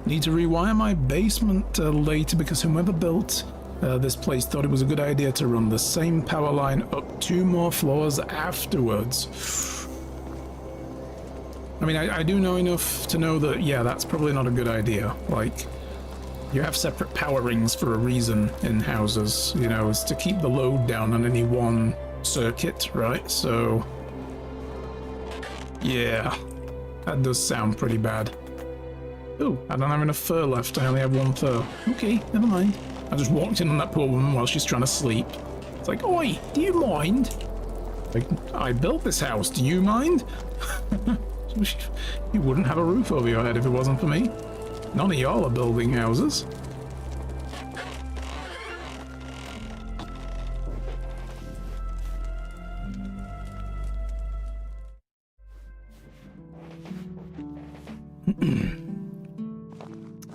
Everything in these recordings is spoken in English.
Need to rewire my basement later because whoever built this place thought it was a good idea to run the same power line up 2 more floors afterwards. I mean, I do know enough to know that, yeah, that's probably not a good idea. Like, you have separate power rings for a reason in houses, you know, is to keep the load down on any one circuit, right? So, yeah, that does sound pretty bad. Oh, I don't have enough fur left. I only have 1 fur. Okay, never mind. I just walked in on that poor woman while she's trying to sleep. It's like, oi, do you mind? Like, I built this house, do you mind? You wouldn't have a roof over your head if it wasn't for me. None of y'all are building houses.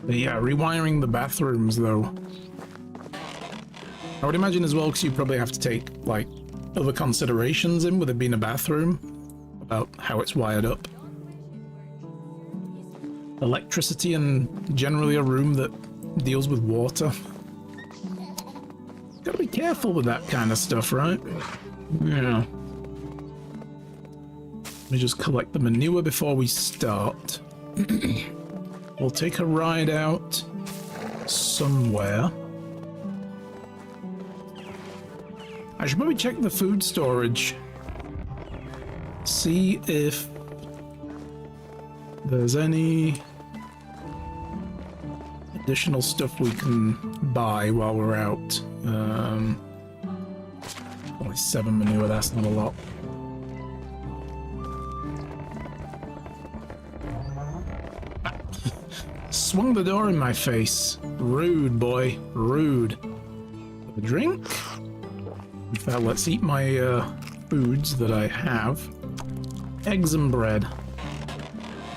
But yeah, rewiring the bathrooms though. I would imagine as well, because you probably have to take like other considerations in with it being a bathroom about how it's wired up. Electricity and generally a room that deals with water. Gotta be careful with that kind of stuff, right? Yeah. Let me just collect the manure before we start. We'll take a ride out somewhere. I should probably check the food storage. See if there's any additional stuff we can buy while we're out. Only 7 manure, that's not a lot. Swung the door in my face. Rude, boy. Rude. Have a drink? In fact, let's eat my foods that I have. Eggs and bread.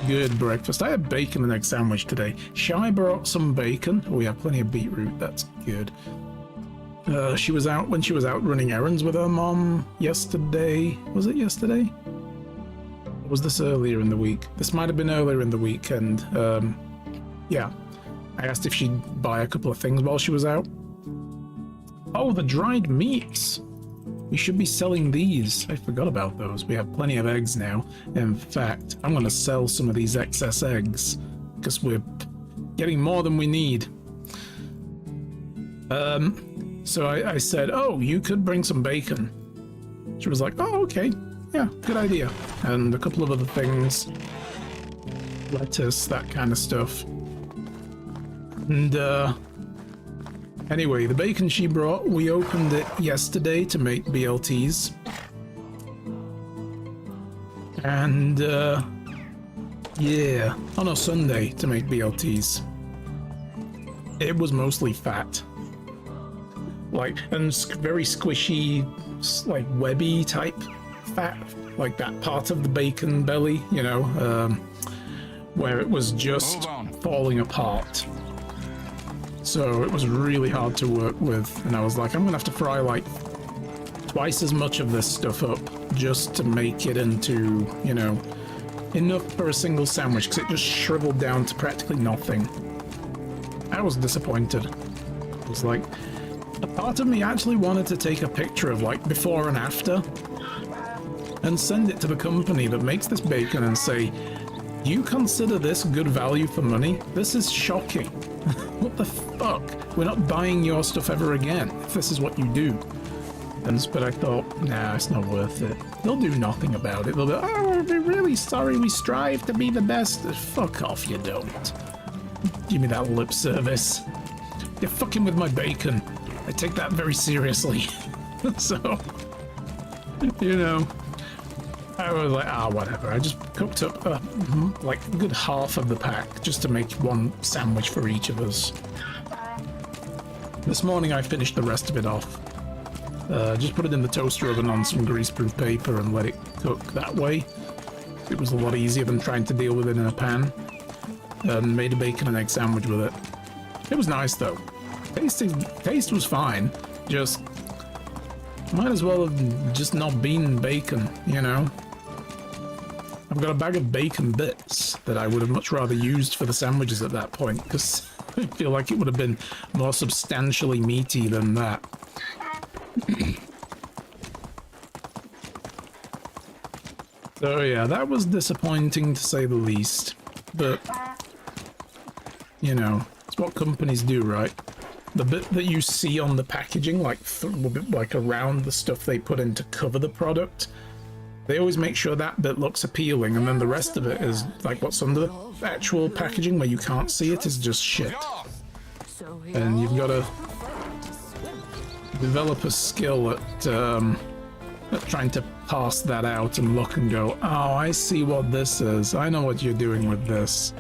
Good breakfast. I had bacon and egg sandwich today. Shy brought some bacon. Oh, we have plenty of beetroot. That's good. She was out when she was out running errands with her mom yesterday. Was it yesterday? Or was this earlier in the week? This might have been earlier in the weekend. Yeah. I asked if she'd buy a couple of things while she was out. Oh, the dried meats. We should be selling these. I forgot about those. We have plenty of eggs now. In fact, I'm going to sell some of these excess eggs because we're getting more than we need. So I said, oh, you could bring some bacon. She was like, oh, okay. Yeah, good idea. And a couple of other things. Lettuce, that kind of stuff. And, anyway, the bacon she brought, we opened it yesterday to make BLTs. And, yeah, on a Sunday to make BLTs. It was mostly fat. Like, and very squishy, like webby type fat. Like that part of the bacon belly, you know, where it was just falling apart. So it was really hard to work with, and I was like, I'm gonna have to fry like twice as much of this stuff up just to make it into, you know, enough for a single sandwich, because it just shriveled down to practically nothing. I was disappointed. It was like, a part of me actually wanted to take a picture of like before and after and send it to the company that makes this bacon and say, do you consider this good value for money? This is shocking. What the fuck? We're not buying your stuff ever again if this is what you do. But I thought, nah, it's not worth it. They'll do nothing about it. They'll be, oh, we're really sorry, we strive to be the best. Fuck off, you don't. Give me that lip service. You're fucking with my bacon. I take that very seriously. So, you know, I was like, ah, whatever. I just cooked up like a good half of the pack just to make one sandwich for each of us. This morning I finished the rest of it off. Just put it in the toaster oven on some greaseproof paper and let it cook that way. It was a lot easier than trying to deal with it in a pan. And made a bacon and egg sandwich with it. It was nice though. Taste was fine. Just might as well have just not been bacon, you know? I've got a bag of bacon bits that I would have much rather used for the sandwiches at that point, because I feel like it would have been more substantially meaty than that. So yeah, that was disappointing to say the least, but you know, it's what companies do, right? The bit that you see on the packaging, like around the stuff they put in to cover the product, they always make sure that bit looks appealing, and then the rest of it is like what's under the actual packaging where you can't see it is just shit. And you've got to develop a skill at trying to parse that out and look and go, oh, I see what this is. I know what you're doing with this.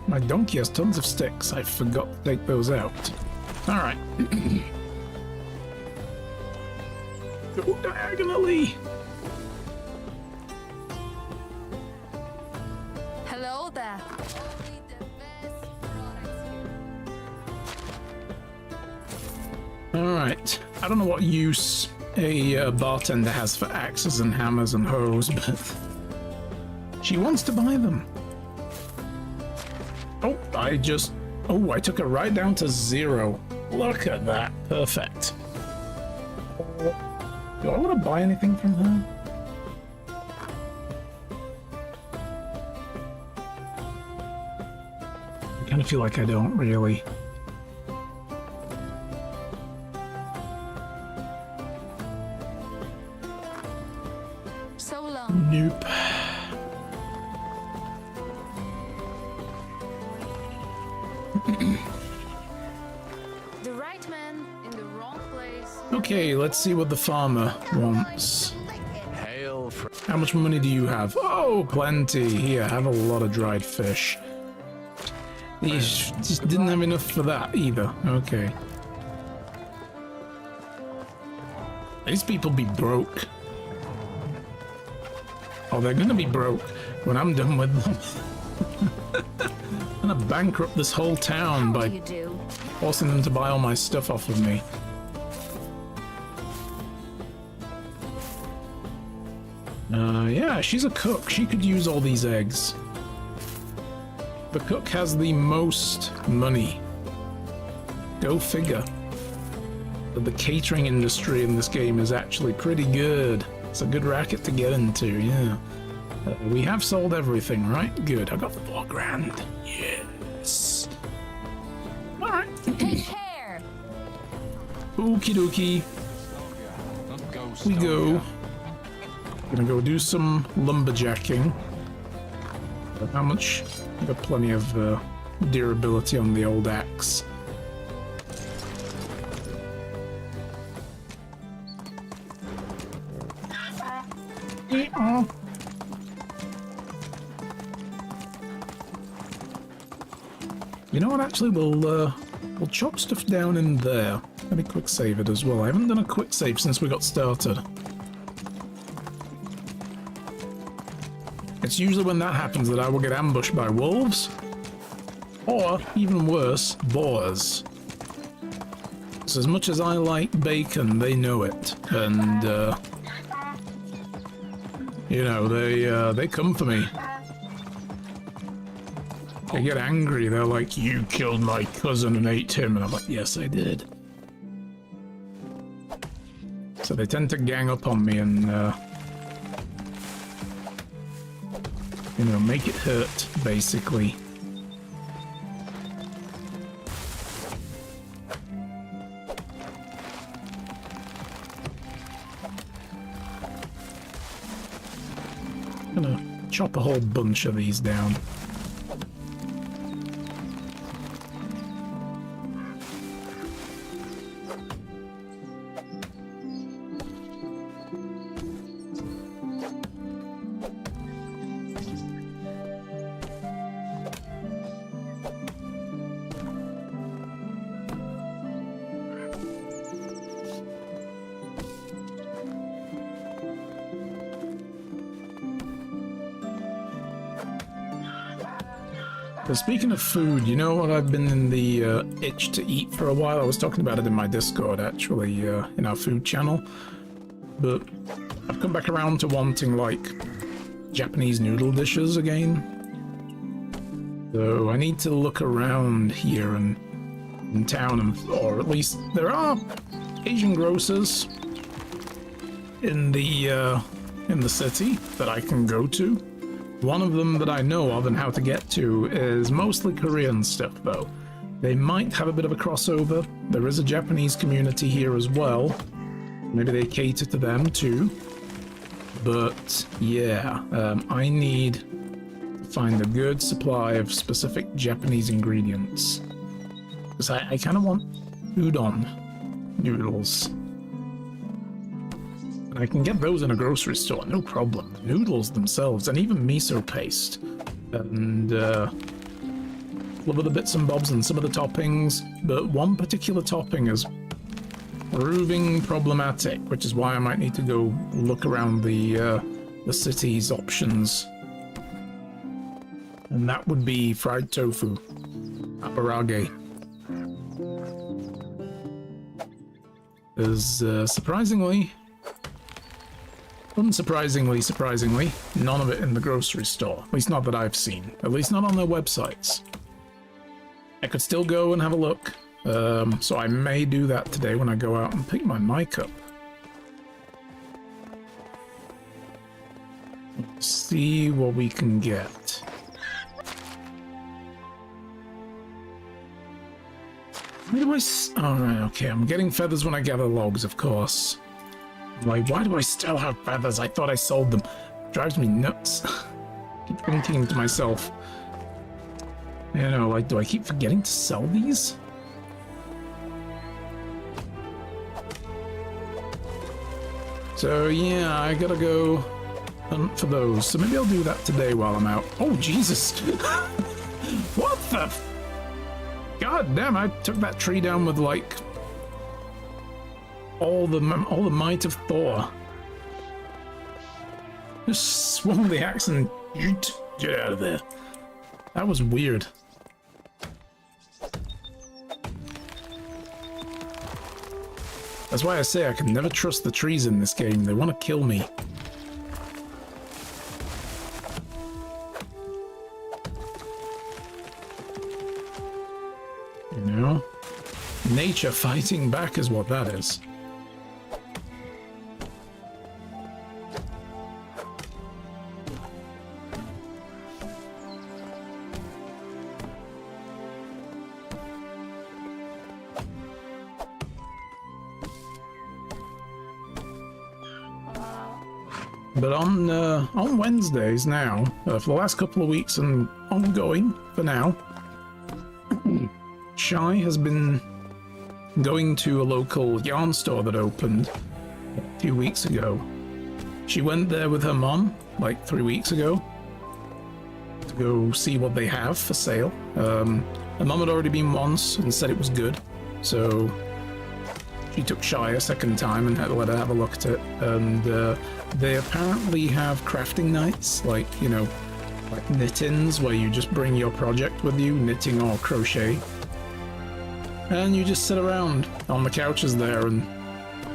My donkey has tons of sticks. I forgot to take those out. All right. Go diagonally. Hello there. All right. I don't know what use a bartender has for axes and hammers and hoes, but she wants to buy them. Oh, I took it right down to 0. Look at that. Perfect. Do I want to buy anything from her? I kind of feel like I don't really. So long. Nope. The right man in the wrong place. Okay, let's see what the farmer wants. Hail from How much money do you have? Oh, plenty. Here, have a lot of dried fish. You just didn't have enough for that either. Okay. These people be broke. Oh, they're gonna be broke when I'm done with them. I'm gonna bankrupt this whole town by forcing them to buy all my stuff off of me. Yeah, she's a cook. She could use all these eggs. The cook has the most money. Go figure. But the catering industry in this game is actually pretty good. It's a good racket to get into, yeah. We have sold everything, right? Good. I got 4 grand. Yes. All right. Take care. Okie dokie. We go. Gonna go do some lumberjacking. How much? I've got plenty of durability on the old axe. You know what? Actually, we'll chop stuff down in there. Let me quick save it as well. I haven't done a quick save since we got started. It's usually when that happens that I will get ambushed by wolves, or even worse, boars. So as much as I like bacon, they know it, and you know, they come for me. They get angry. They're like, "You killed my cousin and ate him," and I'm like, "Yes, I did." So they tend to gang up on me and you know, make it hurt, basically. Gonna chop a whole bunch of these down. But speaking of food, you know what, I've been in the itch to eat for a while. I was talking about it in my Discord, actually, in our food channel. But I've come back around to wanting, like, Japanese noodle dishes again. So I need to look around here and in town, or at least there are Asian grocers in the city that I can go to. One of them that I know of and how to get to is mostly Korean stuff, though. They might have a bit of a crossover. There is a Japanese community here as well. Maybe they cater to them too. But yeah, I need to find a good supply of specific Japanese ingredients. Because I kind of want udon noodles. And I can get those in a grocery store, no problem. The noodles themselves, and even miso paste. And a little bit of bits and bobs and some of the toppings. But one particular topping is proving problematic, which is why I might need to go look around the city's options. And that would be fried tofu, aparage. There's surprisingly, surprisingly, none of it in the grocery store. At least not that I've seen. At least not on their websites. I could still go and have a look. So I may do that today when I go out and pick my mic up. Let's see what we can get. Where do I alright, okay, I'm getting feathers when I gather logs, of course. Like, why do I still have feathers? I thought I sold them. Drives me nuts. Keep thinking to myself, you know, like, do I keep forgetting to sell these? So yeah, I gotta go hunt for those. So maybe I'll do that today while I'm out. Oh, Jesus! What the God damn, I took that tree down with, like, all the might of Thor. Just swung the axe and get out of there. That was weird. That's why I say I can never trust the trees in this game. They want to kill me. You know? Nature fighting back is what that is. But on Wednesdays now, for the last couple of weeks and ongoing for now, Shy has been going to a local yarn store that opened a few weeks ago. She went there with her mom like 3 weeks ago to go see what they have for sale. Her mom had already been once and said it was good, so she took Shy a second time and had to let her have a look at it. And they apparently have crafting nights, like, you know, like knit-ins, where you just bring your project with you, knitting or crochet. And you just sit around on the couches there and,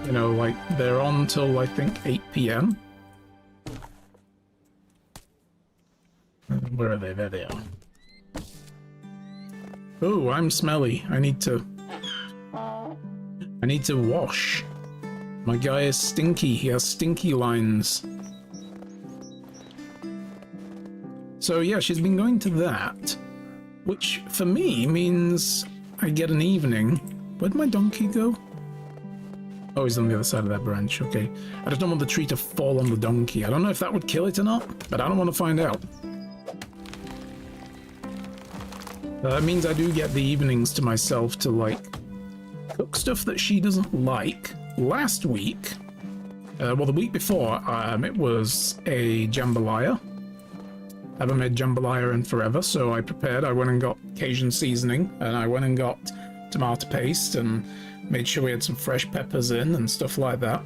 you know, like, they're on till, I think, 8 p.m. Where are they? There they are. Oh, I'm smelly. I need to wash. My guy is stinky. He has stinky lines. So yeah, she's been going to that, which for me means I get an evening. Where'd my donkey go? Oh, he's on the other side of that branch. Okay. I just don't want the tree to fall on the donkey. I don't know if that would kill it or not, but I don't want to find out. That means I do get the evenings to myself to, like, cook stuff that she doesn't like. Last week, well, the week before, it was a jambalaya. I haven't made jambalaya in forever, so I prepared. I went and got Cajun seasoning, and I went and got tomato paste, and made sure we had some fresh peppers in and stuff like that.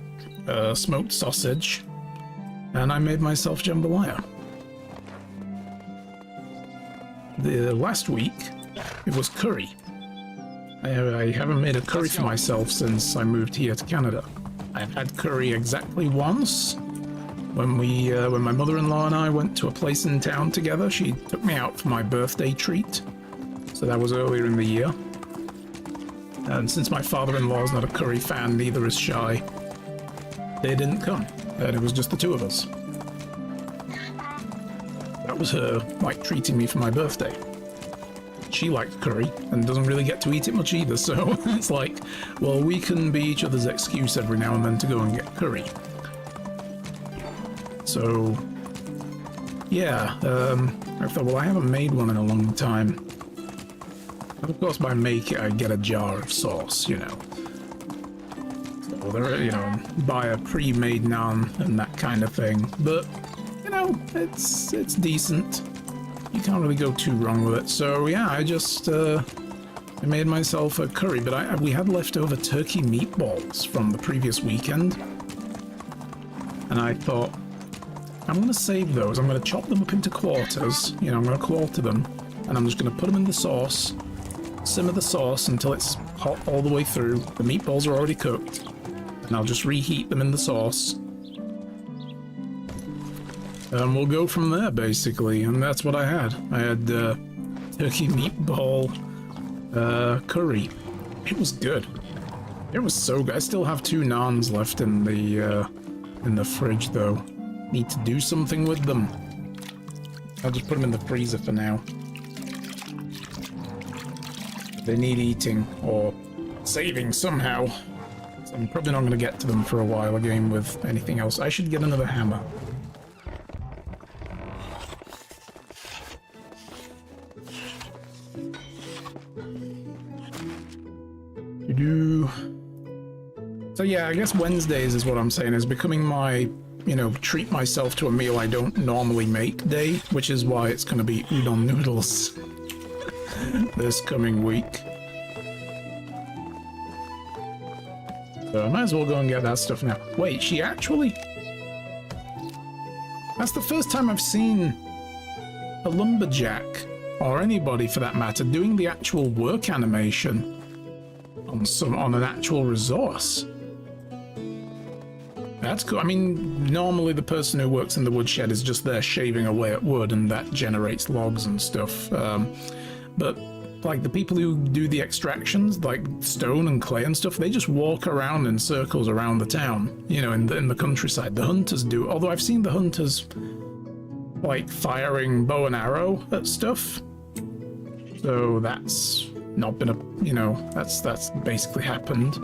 Smoked sausage, and I made myself jambalaya. the last week, it was curry. I haven't made a curry for myself since I moved here to Canada. I've had curry exactly once. When my mother-in-law and I went to a place in town together, she took me out for my birthday treat. So that was earlier in the year. And since my father-in-law is not a curry fan, neither is Shy, they didn't come. And it was just the two of us. That was her, like, treating me for my birthday. She liked curry and doesn't really get to eat it much either, so it's like, well, we can be each other's excuse every now and then to go and get curry. So, yeah, I thought, well, I haven't made one in a long time. And of course, by make it, I get a jar of sauce, you know. So there, you know, buy a pre-made naan and that kind of thing. But, you know, it's decent. You can't really go too wrong with it. So, yeah, I just, I made myself a curry, but we had leftover turkey meatballs from the previous weekend. And I thought, I'm going to save those. I'm going to chop them up into quarters. You know, I'm going to quarter them. And I'm just going to put them in the sauce. Simmer the sauce until it's hot all the way through. The meatballs are already cooked. And I'll just reheat them in the sauce. And we'll go from there, basically. And that's what I had. I had turkey meatball curry. It was good. It was so good. I still have 2 naans left in the fridge, though. Need to do something with them. I'll just put them in the freezer for now. They need eating or saving somehow. So I'm probably not going to get to them for a while again with anything else. I should get another hammer. So yeah, I guess Wednesdays is what I'm saying, is becoming my, you know, treat myself to a meal I don't normally make day, which is why it's going to be udon noodles this coming week. So I might as well go and get that stuff now. Wait, she actually... That's the first time I've seen a lumberjack, or anybody for that matter, doing the actual work animation on an actual resource. That's cool. I mean, normally the person who works in the woodshed is just there shaving away at wood, and that generates logs and stuff. But like the people who do the extractions, like stone and clay and stuff, they just walk around in circles around the town, you know, in the countryside. The hunters do, although I've seen the hunters like firing bow and arrow at stuff. So that's not been a, you know, that's basically happened.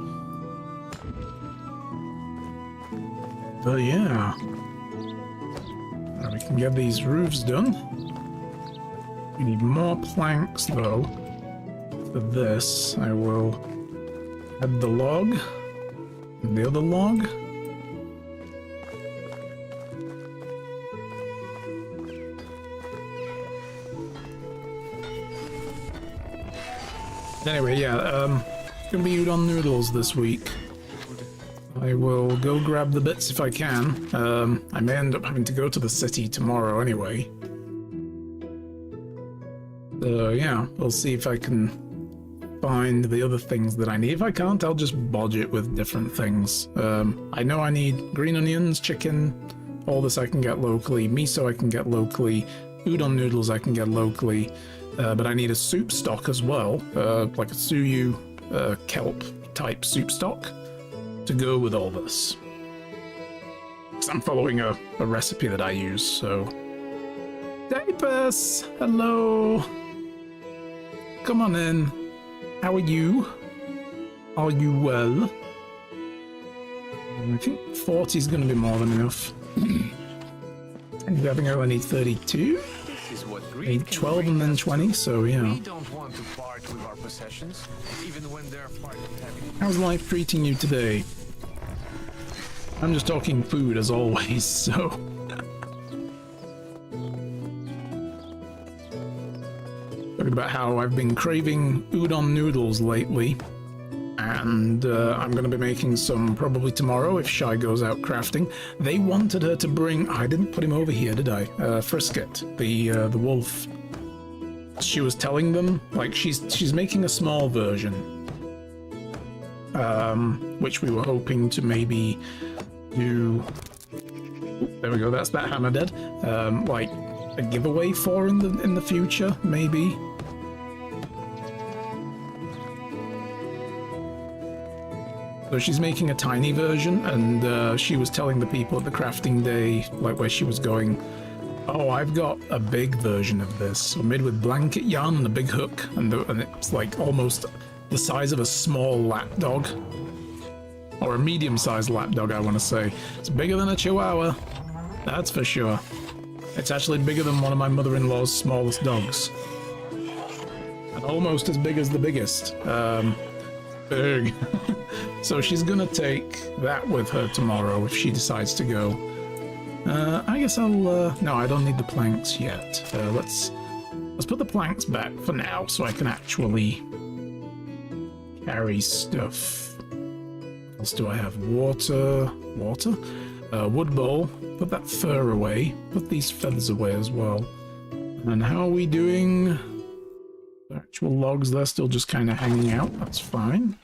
But yeah, now we can get these roofs done. We need more planks though. For this, I will add the log and the other log. Anyway, yeah, it's gonna be udon noodles this week. I will go grab the bits if I can. I may end up having to go to the city tomorrow anyway. So yeah, we'll see if I can find the other things that I need. If I can't, I'll just bodge it with different things. I know I need green onions, chicken, all this I can get locally, miso I can get locally, udon noodles I can get locally, but I need a soup stock as well, like a suyu kelp type soup stock to go with all this. 'Cause I'm following a recipe that I use, so... Diapers! Hello! Come on in. How are you? Are you well? I think 40 is going to be more than enough. And I think I only need 32? I need 12 and then 20, so yeah. We don't want to part with our possessions, even when they're part of having... How's life treating you today? I'm just talking food as always, so... Talking about how I've been craving udon noodles lately, and I'm going to be making some probably tomorrow if Shy goes out crafting. They wanted her to bring... I didn't put him over here, did I? Frisket, the wolf. she was telling them, like, she's making a small version, which we were hoping to maybe do. Oop, there we go. That's that hammer dead. Like a giveaway for in the future, maybe. So she's making a tiny version, and she was telling the people at the crafting day, like where she was going, oh, I've got a big version of this, made with blanket yarn and a big hook, and it's like almost the size of a small lapdog. Or a medium-sized lapdog, I want to say. It's bigger than a chihuahua, that's for sure. It's actually bigger than one of my mother-in-law's smallest dogs. And almost as big as the biggest. Big. So she's gonna take that with her tomorrow if she decides to go. I guess I'll, no, I don't need the planks yet. Let's put the planks back for now so I can actually carry stuff. What else do I have? Water? Wood bowl. Put that fur away. Put these feathers away as well. And how are we doing? The actual logs, they're still just kind of hanging out. That's fine.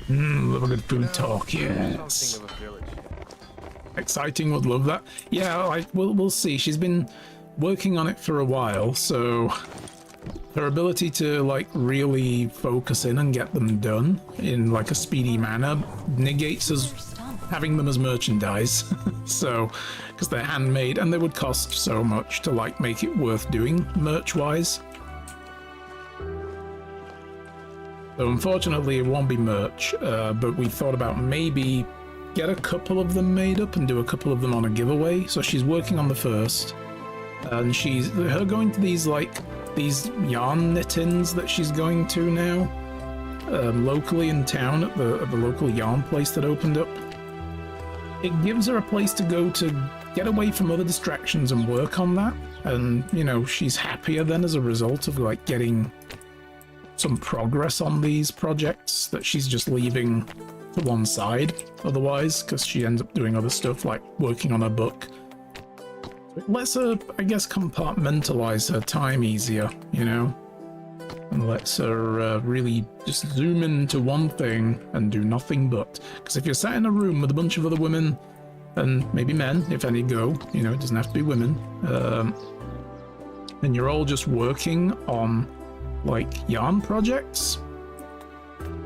Little good food talk, yes. Exciting, would love that. Yeah, we'll see. She's been working on it for a while, so her ability to like really focus in and get them done in like a speedy manner negates us having them as merchandise. So, because they're handmade and they would cost so much to like make it worth doing merch-wise. So unfortunately it won't be merch, but we thought about maybe get a couple of them made up and do a couple of them on a giveaway. So she's working on the first, and her going to these yarn knit-ins that she's going to now, locally in town at the local yarn place that opened up. It gives her a place to go to get away from other distractions and work on that, and you know, she's happier then as a result of like getting some progress on these projects that she's just leaving to one side otherwise, because she ends up doing other stuff like working on her book. It lets her, I guess, compartmentalize her time easier, you know, and lets her really just zoom into one thing and do nothing but. Because if you're sat in a room with a bunch of other women, and maybe men, if any go, you know, it doesn't have to be women, and you're all just working on like yarn projects,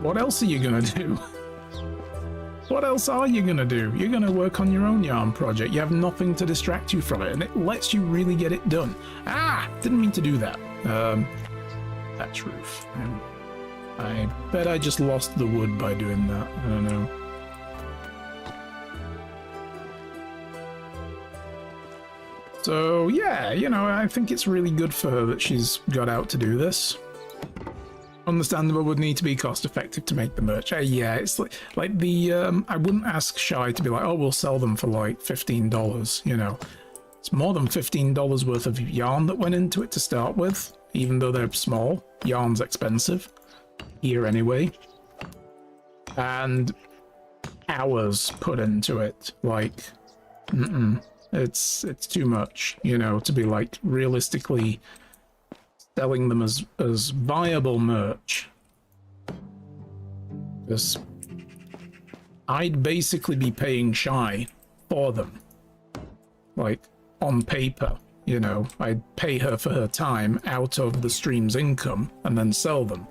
what else are you gonna do? What else are you gonna do? You're gonna work on your own yarn project. You have nothing to distract you from it, and it lets you really get it done. Ah, didn't mean to do that. Thatch roof. I bet I just lost the wood by doing that. I don't know. So yeah, you know, I think it's really good for her that she's got out to do this. Understandable, would need to be cost effective to make the merch. Yeah, it's like the I wouldn't ask Shy to be like, oh, we'll sell them for like $15, you know. It's more than $15 worth of yarn that went into it to start with, even though they're small. Yarn's expensive here anyway, and hours put into it. Like, it's too much, you know, to be like realistically selling them as viable merch. Because I'd basically be paying Shy for them, like on paper, you know. I'd pay her for her time out of the stream's income and then sell them.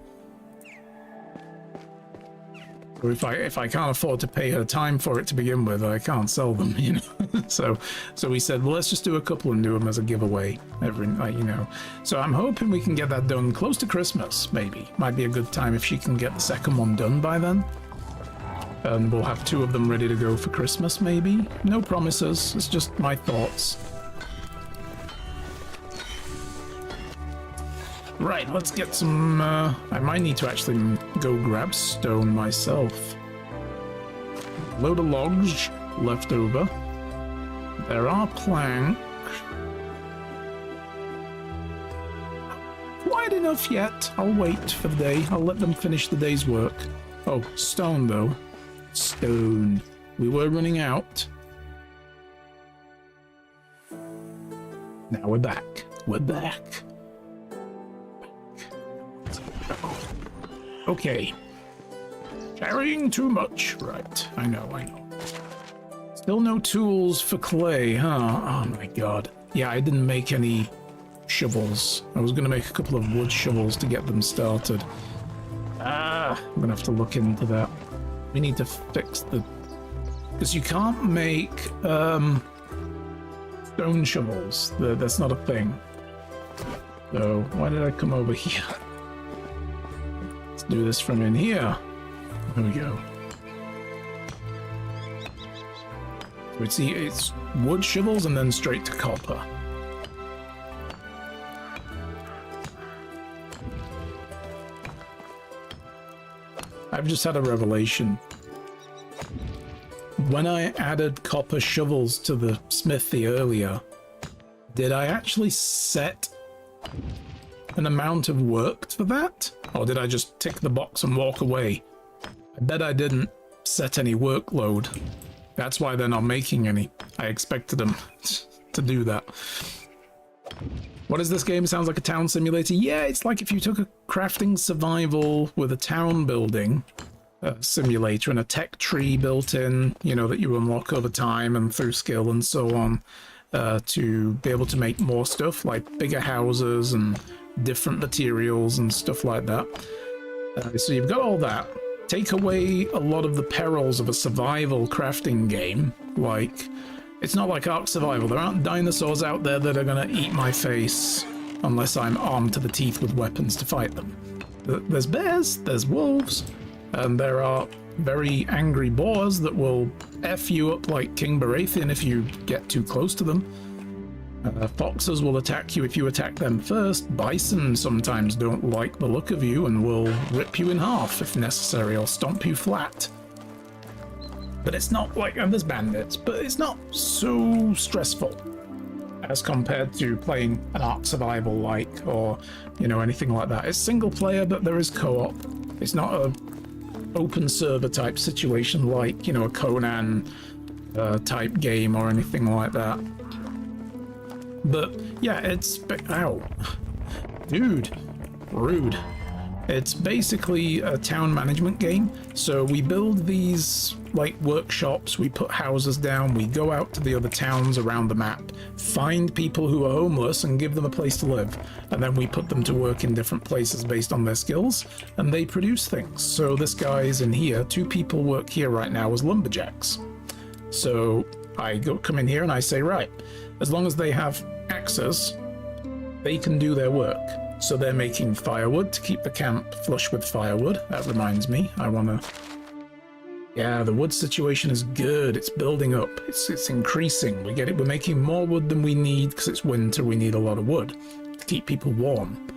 Or if I can't afford to pay her time for it to begin with, I can't sell them, you know. so we said, well, let's just do a couple and do them as a giveaway every night, you know. So I'm hoping we can get that done close to Christmas, maybe. Might be a good time if she can get the second one done by then. And we'll have 2 of them ready to go for Christmas, maybe. No promises, it's just my thoughts. Right, let's get some, I might need to actually go grab stone myself. Load of logs left over. There are plank. Quite enough yet. I'll wait for the day. I'll let them finish the day's work. Oh, stone though. Stone. We were running out. Now we're back. We're back. Okay. Carrying too much. Right. I know. Still no tools for clay, huh? Oh my god. Yeah, I didn't make any shovels. I was going to make a couple of wood shovels to get them started. I'm going to have to look into that. We need to fix the... Because you can't make stone shovels. That's not a thing. So, why did I come over here? Let's do this from in here. There we go. So it's wood shovels and then straight to copper. I've just had a revelation. When I added copper shovels to the smithy earlier, did I actually set an amount of work for that? Or did I just tick the box and walk away? I bet I didn't set any workload. That's why they're not making any. I expected them to do that. What is this game? It sounds like a town simulator. Yeah, it's like if you took a crafting survival with a town building simulator and a tech tree built in, you know, that you unlock over time and through skill and so on, to be able to make more stuff like bigger houses and different materials and stuff like that. So you've got all that. Take away a lot of the perils of a survival crafting game. Like, it's not like Ark Survival. There aren't dinosaurs out there that are going to eat my face unless I'm armed to the teeth with weapons to fight them. There's bears, there's wolves, and there are very angry boars that will F you up like King Baratheon if you get too close to them. Foxes will attack you if you attack them first. Bison sometimes don't like the look of you and will rip you in half if necessary or stomp you flat. But it's not like, and there's bandits, but it's not so stressful as compared to playing an Ark Survival like, or, you know, anything like that. It's single player, but there is co-op. It's not a open server type situation like, you know, a Conan type game or anything like that. But yeah, it's... Ow. Dude. Rude. It's basically a town management game. So we build these, like, workshops, we put houses down, we go out to the other towns around the map, find people who are homeless and give them a place to live. And then we put them to work in different places based on their skills, and they produce things. So this guy's in here. 2 people work here right now as lumberjacks. So I come in here and I say, right, as long as they have access, they can do their work. So they're making firewood to keep the camp flush with firewood. That reminds me, I want to... Yeah, the wood situation is good. It's building up. It's increasing. We get it. We're making more wood than we need because it's winter. We need a lot of wood to keep people warm.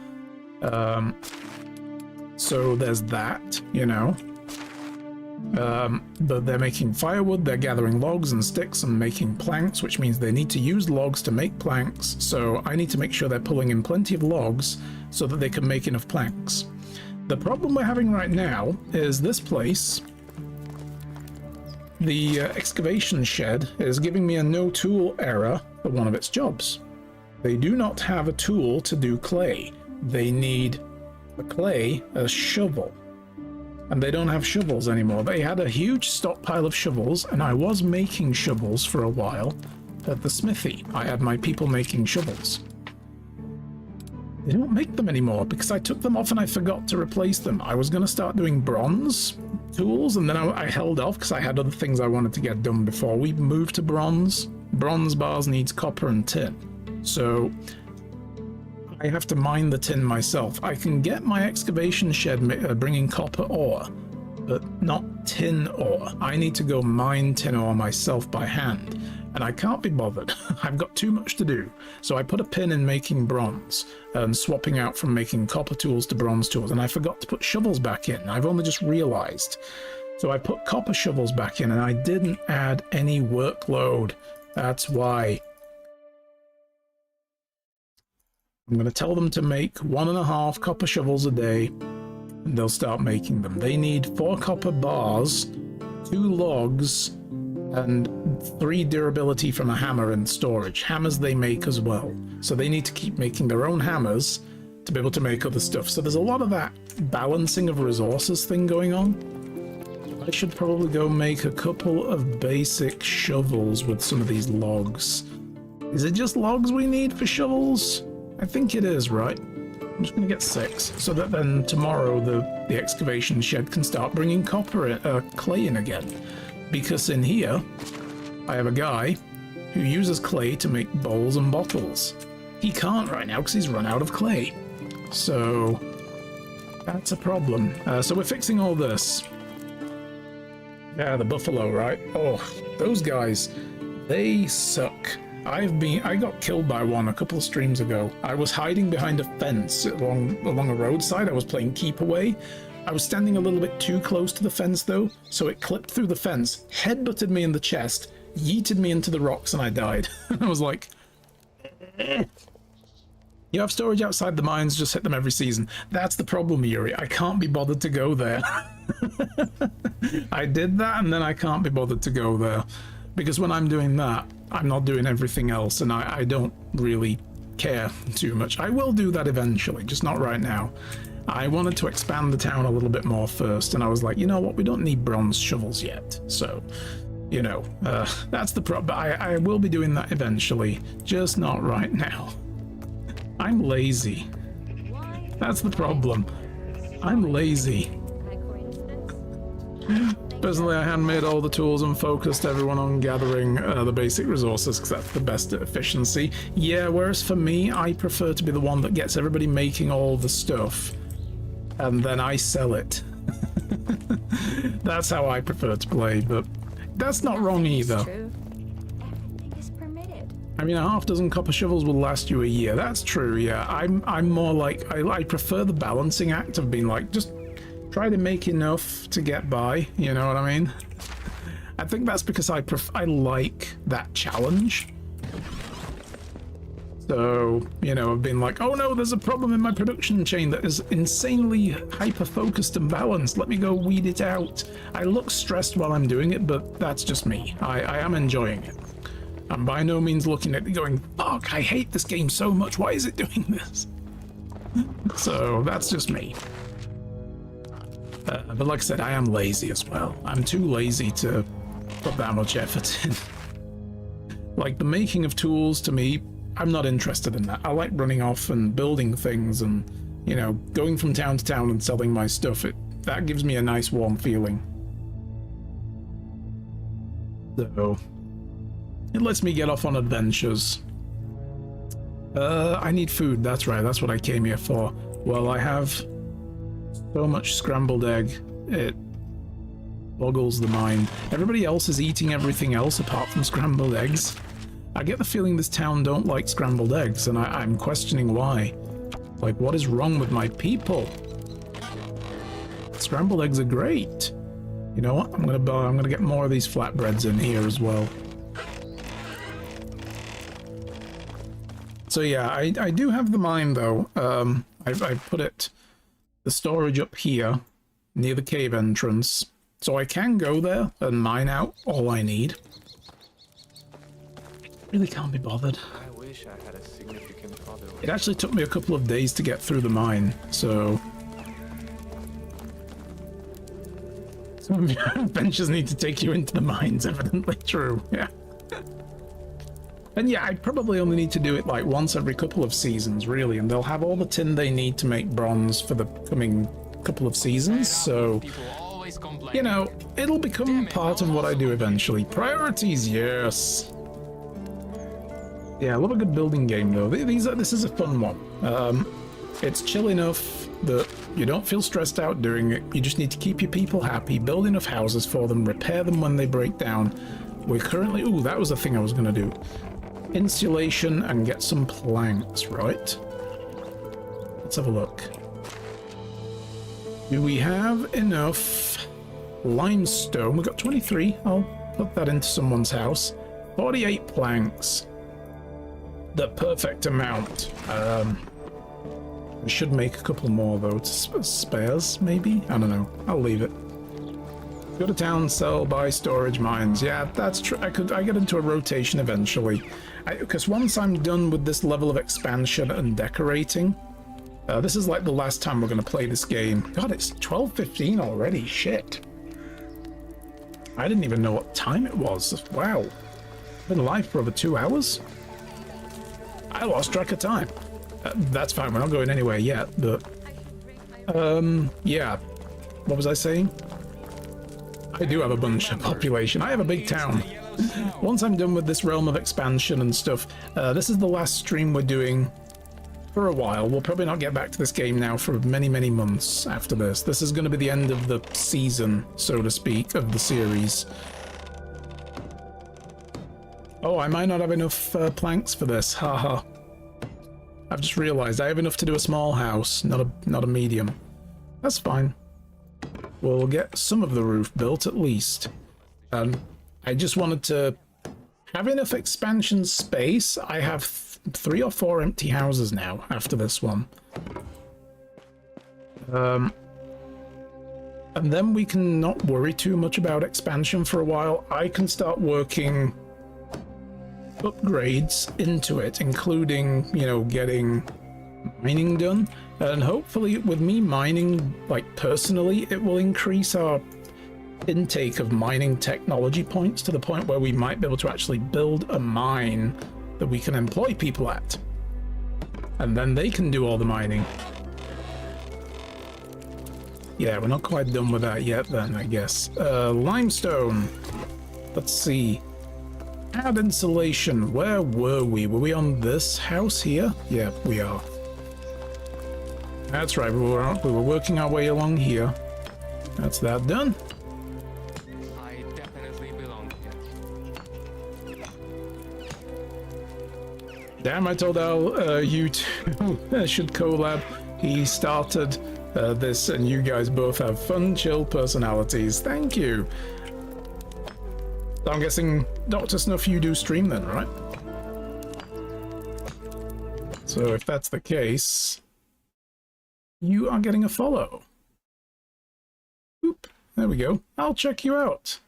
So there's that, you know. But they're making firewood, they're gathering logs and sticks and making planks, which means they need to use logs to make planks, so I need to make sure they're pulling in plenty of logs so that they can make enough planks. The problem we're having right now is this place, the excavation shed, is giving me a no tool error for one of its jobs. They do not have a tool to do clay. They need the clay as shovel. And they don't have shovels anymore. They had a huge stockpile of shovels, and I was making shovels for a while at the smithy. I had my people making shovels. They don't make them anymore because I took them off and I forgot to replace them. I was going to start doing bronze tools, and then I held off because I had other things I wanted to get done before we moved to bronze. Bronze bars needs copper and tin. So I have to mine the tin myself. I can get my excavation shed bringing copper ore, but not tin ore. I need to go mine tin ore myself by hand, and I can't be bothered. I've got too much to do. So I put a pin in making bronze, swapping out from making copper tools to bronze tools, and I forgot to put shovels back in. I've only just realized. So I put copper shovels back in, and I didn't add any workload. That's why. I'm going to tell them to make 1.5 copper shovels a day, and they'll start making them. They need 4 copper bars, 2 logs, and 3 durability from a hammer in storage. Hammers they make as well. So they need to keep making their own hammers to be able to make other stuff. So there's a lot of that balancing of resources thing going on. I should probably go make a couple of basic shovels with some of these logs. Is it just logs we need for shovels? I think it is, right? I'm just going to get 6, so that then tomorrow the excavation shed can start bringing clay in again. Because in here, I have a guy who uses clay to make bowls and bottles. He can't right now because he's run out of clay. So that's a problem. So we're fixing all this. Yeah, the buffalo, right? Oh, those guys, they suck. I got killed by one a couple of streams ago. I was hiding behind a fence along a roadside. I was playing keep away. I was standing a little bit too close to the fence though, so it clipped through the fence, headbutted me in the chest, yeeted me into the rocks, and I died. I was like, you have storage outside the mines, just hit them every season. That's the problem, Yuri. I can't be bothered to go there. I did that, and then I can't be bothered to go there. Because when I'm doing that, I'm not doing everything else, and I don't really care too much. I will do that eventually, just not right now. I wanted to expand the town a little bit more first, and I was like, you know what, we don't need bronze shovels yet. So, you know, that's the problem. I will be doing that eventually, just not right now. I'm lazy. That's the problem. I'm lazy. Personally, I handmade all the tools and focused everyone on gathering the basic resources because that's the best at efficiency. Yeah, whereas for me, I prefer to be the one that gets everybody making all the stuff and then I sell it. That's how I prefer to play, but that's not wrong either. Everything is permitted. I mean, a half dozen copper shovels will last you a year. That's true, yeah. I'm more like, I prefer the balancing act of being like, just try to make enough to get by, you know what I mean? I think that's because I like that challenge. So, you know, I've been like, oh no, there's a problem in my production chain that is insanely hyper-focused and balanced. Let me go weed it out. I look stressed while I'm doing it, but that's just me. I am enjoying it. I'm by no means looking at it going, fuck, I hate this game so much. Why is it doing this? So, that's just me. But like I said, I am lazy as well. I'm too lazy to put that much effort in. Like, the making of tools, to me, I'm not interested in that. I like running off and building things and, you know, going from town to town and selling my stuff. That gives me a nice warm feeling. So, it lets me get off on adventures. I need food, that's right, that's what I came here for. Well, I have so much scrambled egg, it boggles the mind. Everybody else is eating everything else apart from scrambled eggs. I get the feeling this town don't like scrambled eggs, and I'm questioning why. Like, what is wrong with my people? Scrambled eggs are great. You know what? I'm gonna get more of these flatbreads in here as well. So yeah, I do have the mine though. I put the storage up here near the cave entrance, so I can go there and mine out all I need. Really can't be bothered. I wish I had a significant other. It actually took me a couple of days to get through the mine, so some of your adventures need to take you into the mines, evidently true, yeah. And yeah, I probably only need to do it like once every couple of seasons, really, and they'll have all the tin they need to make bronze for the coming couple of seasons, so, you know, it'll become part of what I do eventually. Priorities, yes. Yeah, I love a good building game though. This is a fun one. It's chill enough that you don't feel stressed out doing it. You just need to keep your people happy, build enough houses for them, repair them when they break down. We're currently... Ooh, that was the thing I was going to do. Insulation and get some planks, right? Let's have a look. Do we have enough limestone? We've got 23. I'll put that into someone's house. 48 planks. The perfect amount. We should make a couple more though, spares maybe? I don't know. I'll leave it. Go to town, sell, buy storage mines. Yeah, that's true. I get into a rotation eventually. Because once I'm done with this level of expansion and decorating, this is like the last time we're going to play this game. God, it's 12:15 already. Shit. I didn't even know what time it was. Wow. Been live for over 2 hours? I lost track of time. That's fine. We're not going anywhere yet, but... yeah. What was I saying? I do have a bunch of population. I have a big town. Once I'm done with this realm of expansion and stuff, this is the last stream we're doing for a while. We'll probably not get back to this game now for many, many months after this. This is going to be the end of the season, so to speak, of the series. Oh, I might not have enough planks for this. Haha. I've just realized I have enough to do a small house, not a medium. That's fine. We'll get some of the roof built at least. I just wanted to have enough expansion space. I have 3 or 4 empty houses now after this one. And then we can not worry too much about expansion for a while. I can start working upgrades into it, including, you know, getting mining done. And hopefully with me mining, like personally, it will increase our intake of mining technology points to the point where we might be able to actually build a mine that we can employ people at. And then they can do all the mining. Yeah, we're not quite done with that yet then, I guess. Limestone. Let's see. Add insulation. Where were we? Were we on this house here? Yeah, we are. That's right, we were working our way along here. That's that done. I definitely belong here. Damn, I told Al you two should collab. He started this, and you guys both have fun, chill personalities. Thank you. So I'm guessing, Dr. Snuff, you do stream then, right? So if that's the case, you are getting a follow. Oop, there we go. I'll check you out.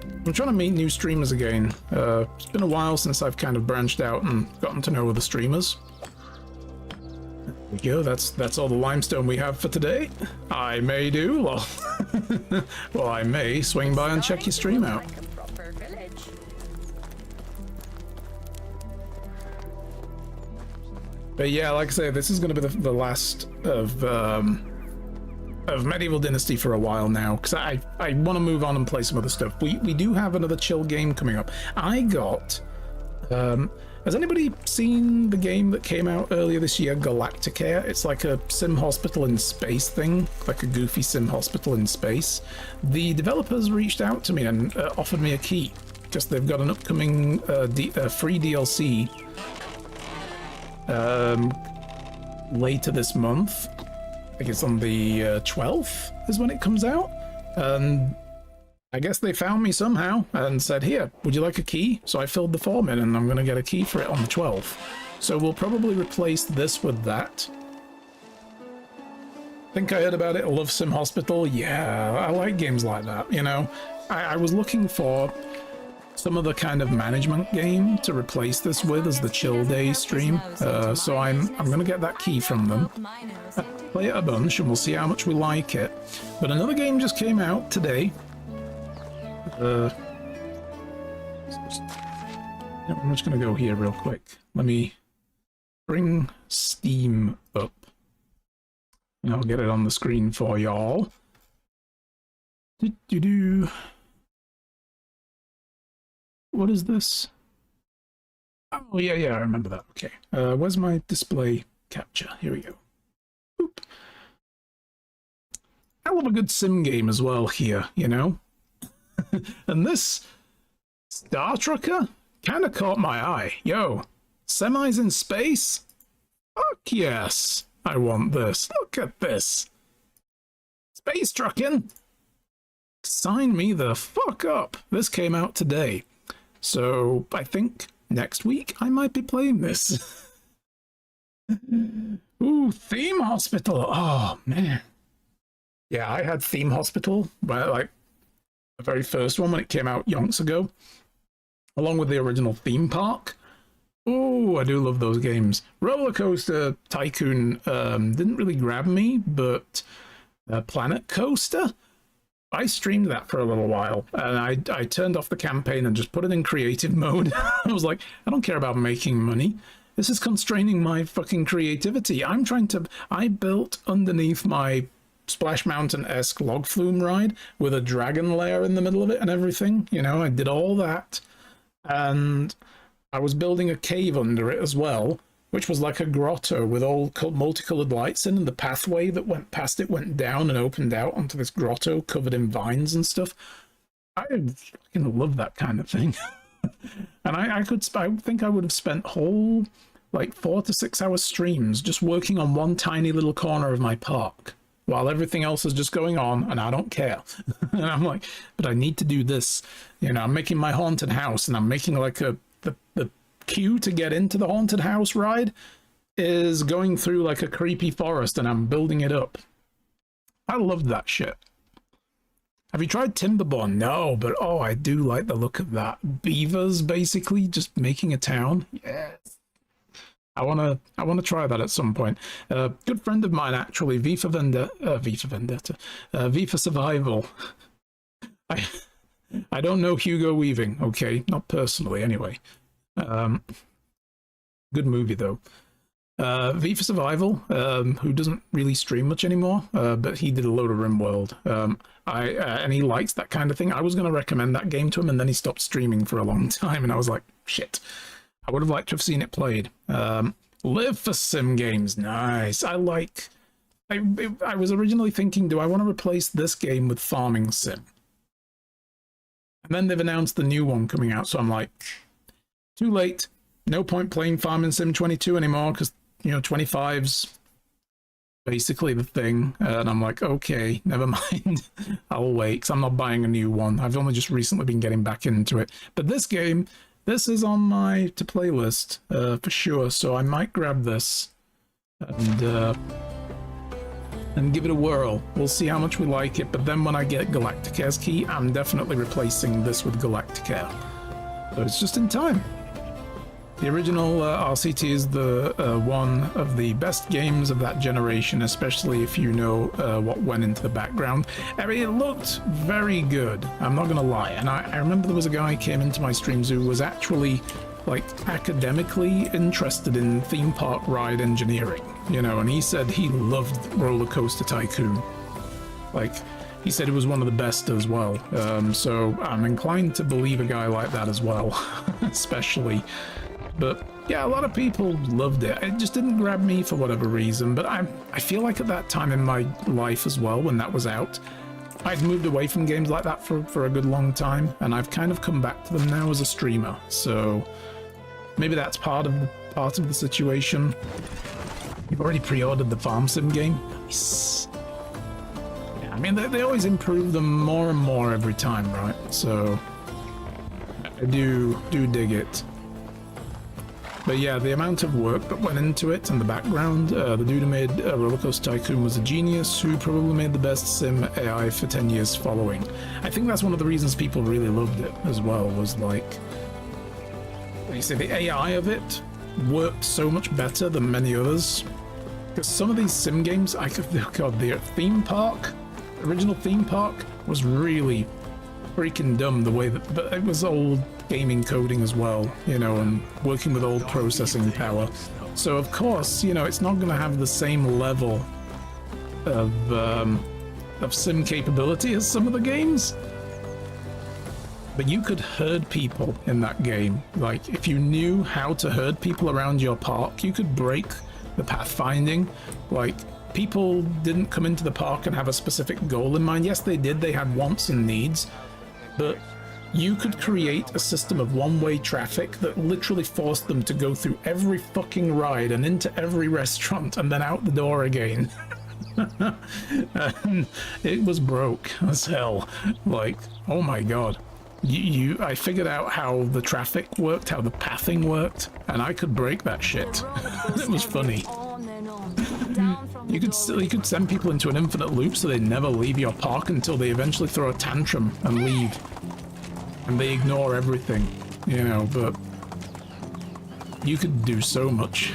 I'm trying to meet new streamers again. It's been a while since I've kind of branched out and gotten to know other streamers. There we go. That's all the limestone we have for today. I may do. Well, I may swing by and check your stream out. But yeah, like I say, this is going to be the last of Medieval Dynasty for a while now, because I want to move on and play some other stuff. We do have another chill game coming up. I got... has anybody seen the game that came out earlier this year, Galacticare? It's like a sim hospital in space thing, like a goofy sim hospital in space. The developers reached out to me and offered me a key, because they've got an upcoming free DLC later this month. I think it's on the 12th is when it comes out. And I guess they found me somehow and said, here, would you like a key? So I filled the form in and I'm going to get a key for it on the 12th. So we'll probably replace this with that. Think I heard about it, a Love Sim Hospital? Yeah, I like games like that, you know. I was looking for some other kind of management game to replace this with as the chill day stream. So I'm going to get that key from them. Play it a bunch and we'll see how much we like it. But another game just came out today. I'm just going to go here real quick. Let me bring Steam up. And I'll get it on the screen for y'all. What is this? Oh, yeah, I remember that. Okay. Where's my display capture? Here we go. Oop. I love a good sim game as well here, you know? And this Star Trucker kind of caught my eye. Yo, semis in space? Fuck yes, I want this. Look at this. Space trucking? Sign me the fuck up. This came out today. So I think next week I might be playing this. Ooh, Theme Hospital. Oh, man. Yeah, I had Theme Hospital, where, like, the very first one when it came out yonks ago, along with the original Theme Park. Oh, I do love those games. Roller Coaster Tycoon didn't really grab me, but Planet Coaster, I streamed that for a little while, and I turned off the campaign and just put it in creative mode. I was like, I don't care about making money. This is constraining my fucking creativity. I built underneath my Splash Mountain-esque log flume ride with a dragon lair in the middle of it and everything. You know, I did all that. And I was building a cave under it as well, which was like a grotto with all multicolored lights in, and the pathway that went past it went down and opened out onto this grotto covered in vines and stuff. I fucking love that kind of thing. And I think I would have spent whole, like, 4 to 6 hour streams just working on one tiny little corner of my park while everything else is just going on, and I don't care. And I'm like, but I need to do this. You know, I'm making my haunted house, and I'm making like the queue to get into the haunted house ride is going through like a creepy forest, and I'm building it up. I loved that shit. Have you tried Timberborn? No, but oh, I do like the look of that. Beavers, basically, just making a town. Yes. I wanna try that at some point. Good friend of mine, actually, V for Survival. I don't know Hugo Weaving, okay, not personally, anyway. Good movie though. V for Survival, who doesn't really stream much anymore, but he did a load of RimWorld. And he likes that kind of thing. I was going to recommend that game to him, and then he stopped streaming for a long time, and I was like, shit. I would have liked to have seen it played. Live for sim games, nice. I was originally thinking, do I want to replace this game with Farming Sim? And then they've announced the new one coming out, so I'm like, too late. No point playing Farming Sim 22 anymore, because, you know, 25's basically the thing. And I'm like, okay, never mind. I'll wait, because I'm not buying a new one. I've only just recently been getting back into it. But this game, this is on my to-play list, for sure, so I might grab this and give it a whirl. We'll see how much we like it, but then when I get Galacticare's key, I'm definitely replacing this with Galacticare. So it's just in time. The original RCT is the one of the best games of that generation, especially if you know what went into the background. I mean, it looked very good, I'm not gonna lie. And I remember there was a guy who came into my streams who was actually, like, academically interested in theme park ride engineering, you know, and he said he loved Roller Coaster Tycoon. Like, he said it was one of the best as well. So I'm inclined to believe a guy like that as well, especially. But yeah, a lot of people loved it. It just didn't grab me for whatever reason. But I feel like at that time in my life as well, when that was out, I'd moved away from games like that for a good long time, and I've kind of come back to them now as a streamer. So maybe that's part of the situation. You've already pre-ordered the Farm Sim game. Nice. Yeah, I mean they always improve them more and more every time, right? So I do dig it. But yeah, the amount of work that went into it and the background, the dude who made Roller Coaster Tycoon was a genius who probably made the best sim AI for 10 years following. I think that's one of the reasons people really loved it as well, was like you say, the AI of it worked so much better than many others. Because some of these sim games, God, the theme park, original theme park, was really freaking dumb the way that, but it was old gaming coding as well, you know, and working with old processing power. So of course, you know, it's not going to have the same level of sim capability as some of the games. But you could herd people in that game. Like, if you knew how to herd people around your park, you could break the pathfinding. Like, people didn't come into the park and have a specific goal in mind. Yes, they did. They had wants and needs. But you could create a system of one-way traffic that literally forced them to go through every fucking ride and into every restaurant and then out the door again. And it was broke as hell. Like, oh my god. I figured out how the traffic worked, how the pathing worked, and I could break that shit. It was funny. On and on, down from You could send people into an infinite loop so they never leave your park until they eventually throw a tantrum and leave. And they ignore everything, you know, but you could do so much.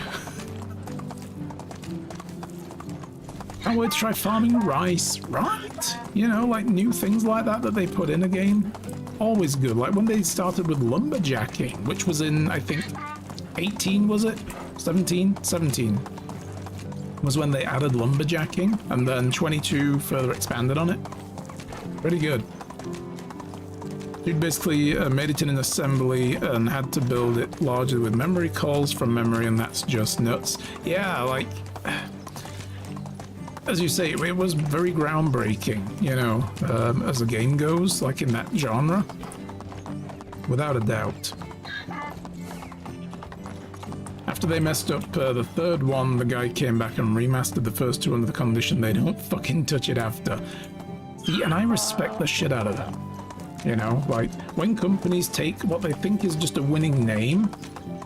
Can't wait to try farming rice, right? You know, like new things like that they put in a game. Always good. Like when they started with lumberjacking, which was in, I think, 18, was it? 17? 17 was when they added lumberjacking, and then 22 further expanded on it. Pretty good. Dude basically made it in an assembly and had to build it largely with memory calls from memory, and that's just nuts. Yeah, like, as you say, it was very groundbreaking, you know, as the game goes, like in that genre. Without a doubt. After they messed up the third one, the guy came back and remastered the first two under the condition they don't fucking touch it after. See, and I respect the shit out of that. You know, like, when companies take what they think is just a winning name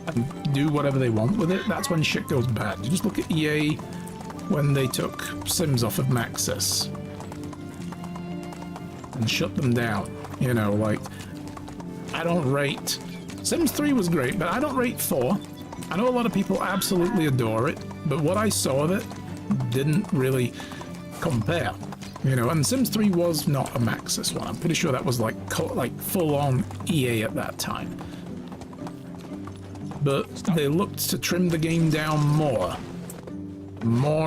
and do whatever they want with it, that's when shit goes bad. You just look at EA when they took Sims off of Maxis and shut them down. You know, like, I don't rate... Sims 3 was great, but I don't rate 4. I know a lot of people absolutely adore it, but what I saw of it didn't really compare. You know, and Sims 3 was not a Maxis one. I'm pretty sure that was like full-on EA at that time. But they looked to trim the game down more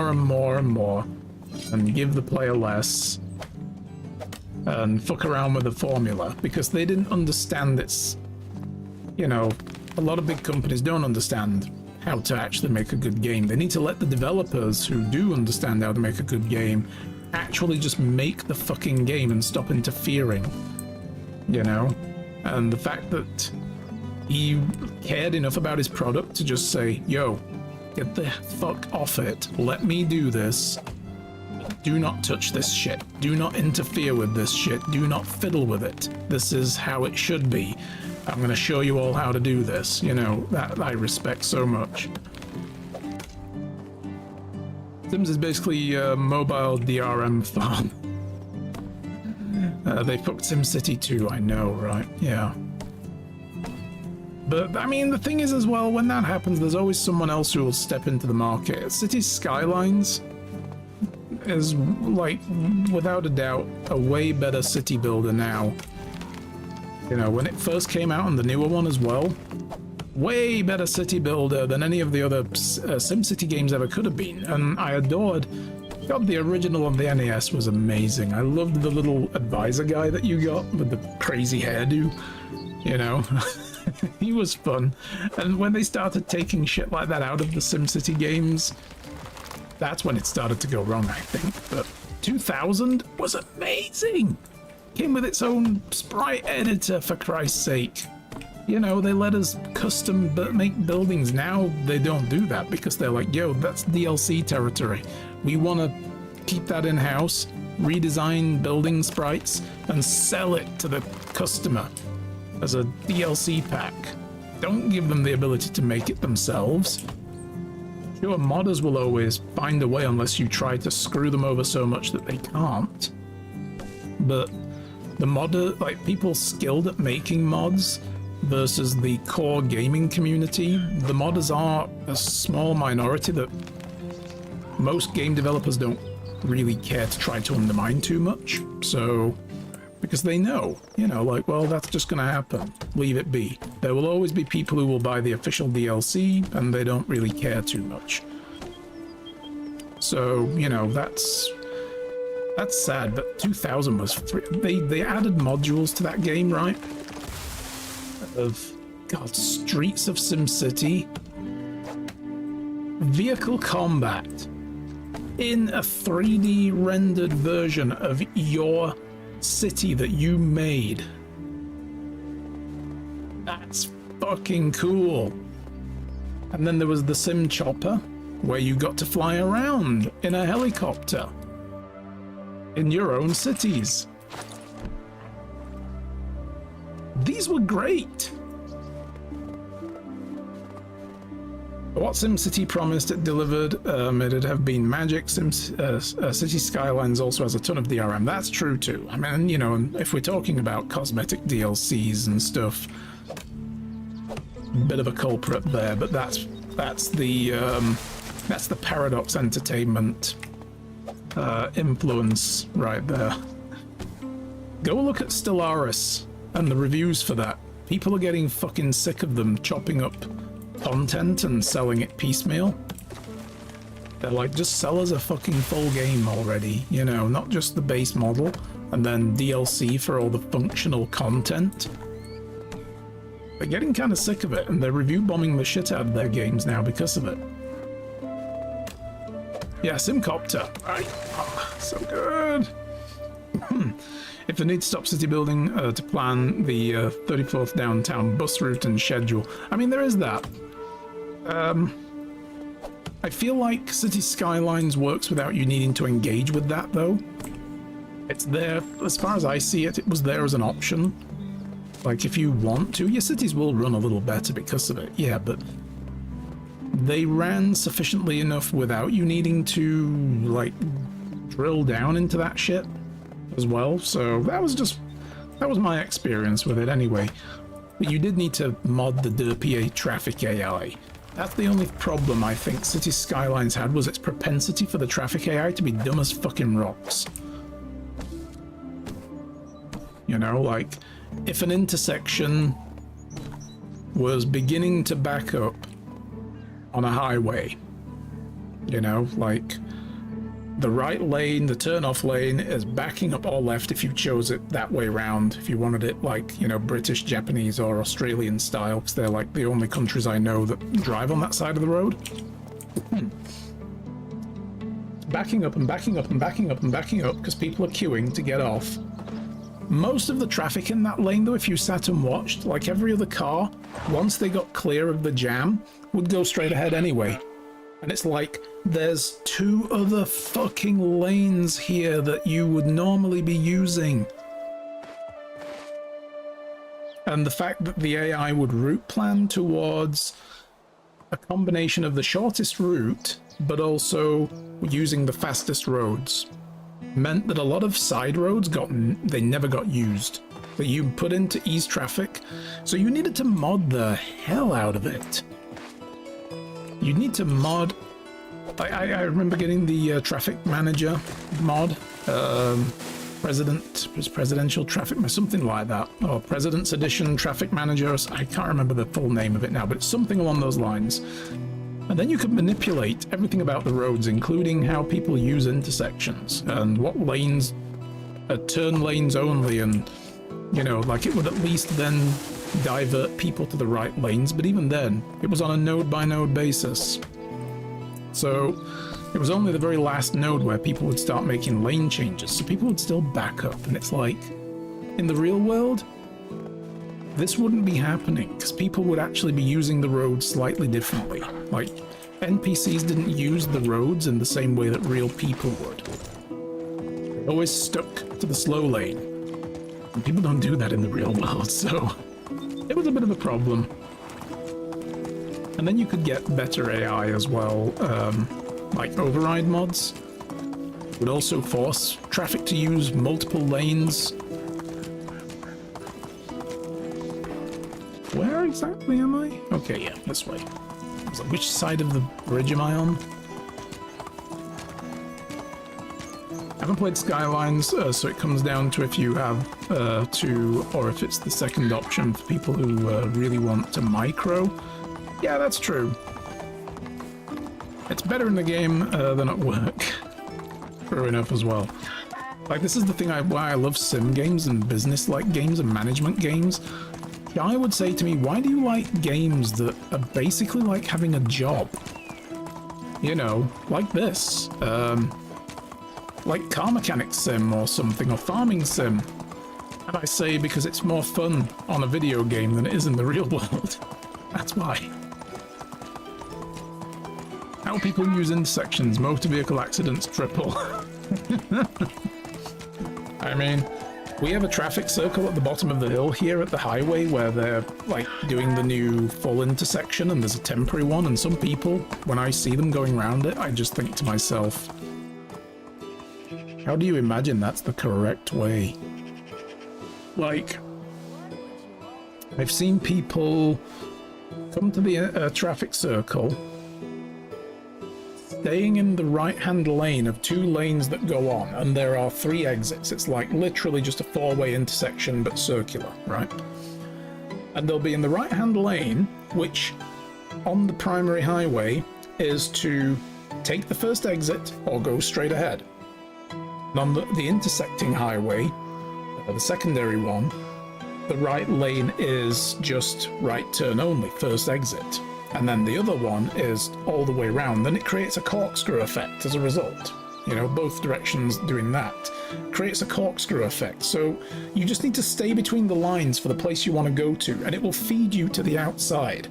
and more, and give the player less, and fuck around with the formula, because they didn't understand its, you know, a lot of big companies don't understand how to actually make a good game. They need to let the developers who do understand how to make a good game actually just make the fucking game and stop interfering, you know? And the fact that he cared enough about his product to just say, yo, get the fuck off it, let me do this, do not touch this shit, do not interfere with this shit, do not fiddle with it, this is how it should be, I'm gonna show you all how to do this, you know, that I respect so much. Sims is basically a mobile DRM farm. They fucked SimCity 2, I know, right? Yeah. But, I mean, the thing is as well, when that happens, there's always someone else who will step into the market. Cities Skylines is, like, without a doubt, a way better city builder now. You know, when it first came out, and the newer one as well, way better city builder than any of the other SimCity games ever could have been, and I adored. God, the original on the NES was amazing. I loved the little advisor guy that you got with the crazy hairdo, you know. He was fun. And when they started taking shit like that out of the SimCity games, that's when it started to go wrong, I think. But 2000 was amazing. Came with its own sprite editor, for Christ's sake. You know, they let us custom make buildings. Now they don't do that because they're like, yo, that's DLC territory. We want to keep that in-house, redesign building sprites, and sell it to the customer as a DLC pack. Don't give them the ability to make it themselves. Sure, modders will always find a way unless you try to screw them over so much that they can't. But the modder, like people skilled at making mods versus the core gaming community, the modders are a small minority that most game developers don't really care to try to undermine too much. So, because they know, you know, like, well, that's just gonna happen. Leave it be. There will always be people who will buy the official DLC and they don't really care too much. So, you know, that's sad, but 2000 was free. They added modules to that game, right? Of, God, Streets of SimCity, vehicle combat in a 3D rendered version of your city that you made. That's fucking cool. And then there was the Sim Chopper, where you got to fly around in a helicopter in your own cities. These were great. What SimCity promised it delivered, it'd have been magic. City Skylines also has a ton of DRM. That's true too. I mean, you know, if we're talking about cosmetic DLCs and stuff, bit of a culprit there, but that's the Paradox Entertainment influence right there. Go look at Stellaris and the reviews for that. People are getting fucking sick of them chopping up content and selling it piecemeal. They're like, just sell us a fucking full game already, you know, not just the base model and then DLC for all the functional content. They're getting kind of sick of it, and they're review bombing the shit out of their games now because of it. Yeah, Simcopter. Right. Oh, so good. If the need to stop city building to plan the 34th downtown bus route and schedule. I mean, there is that. I feel like City Skylines works without you needing to engage with that, though. It's there, as far as I see it, it was there as an option. Like, if you want to, your cities will run a little better because of it, yeah, but they ran sufficiently enough without you needing to, like, drill down into that shit as well, so that was my experience with it anyway. But you did need to mod the derpy traffic AI. That's the only problem I think City Skylines had, was its propensity for the traffic AI to be dumb as fucking rocks. You know, like, if an intersection was beginning to back up on a highway, you know, like the right lane, the turn-off lane is backing up or left if you chose it that way round, if you wanted it like, you know, British, Japanese or Australian style, because they're like the only countries I know that drive on that side of the road. Backing up and backing up and backing up and backing up because people are queuing to get off. Most of the traffic in that lane, though, if you sat and watched, like every other car, once they got clear of the jam, would go straight ahead anyway. And it's like, there's 2 other fucking lanes here that you would normally be using. And the fact that the AI would route plan towards a combination of the shortest route, but also using the fastest roads, meant that a lot of side roads they never got used. That you put into ease traffic, so you needed to mod the hell out of it. You need to mod. I remember getting the traffic manager mod, presidential traffic, something like that, or President's Edition traffic manager. I can't remember the full name of it now, but it's something along those lines. And then you could manipulate everything about the roads, including how people use intersections and what lanes are turn lanes only, and you know, like it would at least then divert people to the right lanes, but even then, it was on a node-by-node basis. So it was only the very last node where people would start making lane changes, so people would still back up, and it's like, in the real world, this wouldn't be happening, because people would actually be using the roads slightly differently. Like, NPCs didn't use the roads in the same way that real people would. They always stuck to the slow lane. And people don't do that in the real world, so it was a bit of a problem. And then you could get better AI as well, like override mods would also force traffic to use multiple lanes. Where exactly am I? Okay, yeah, this way. I was like, which side of the bridge am I on? I haven't played Skylines, so it comes down to if you have to, or if it's the second option for people who really want to micro. Yeah, that's true. It's better in the game than at work. True enough as well. Like, this is the thing why I love sim games and business-like games and management games. Guy would say to me, why do you like games that are basically like having a job? You know, like this. Like Car Mechanic Sim or something, or Farming Sim. And I say because it's more fun on a video game than it is in the real world. That's why. How people use intersections, motor vehicle accidents triple. I mean, We have a traffic circle at the bottom of the hill here at the highway where they're like doing the new full intersection, and there's a temporary one, and some people, when I see them going around it, I just think to myself, how do you imagine that's the correct way? Like, I've seen people come to the traffic circle staying in the right-hand lane of 2 lanes that go on, and there are 3 exits. It's like literally just a 4-way intersection, but circular, right? And they'll be in the right-hand lane, which on the primary highway is to take the first exit or go straight ahead. And on the intersecting highway, the secondary one, the right lane is just right turn only, first exit. And then the other one is all the way around. Then it creates a corkscrew effect as a result. You know, both directions doing that creates a corkscrew effect. So you just need to stay between the lines for the place you want to go to, and it will feed you to the outside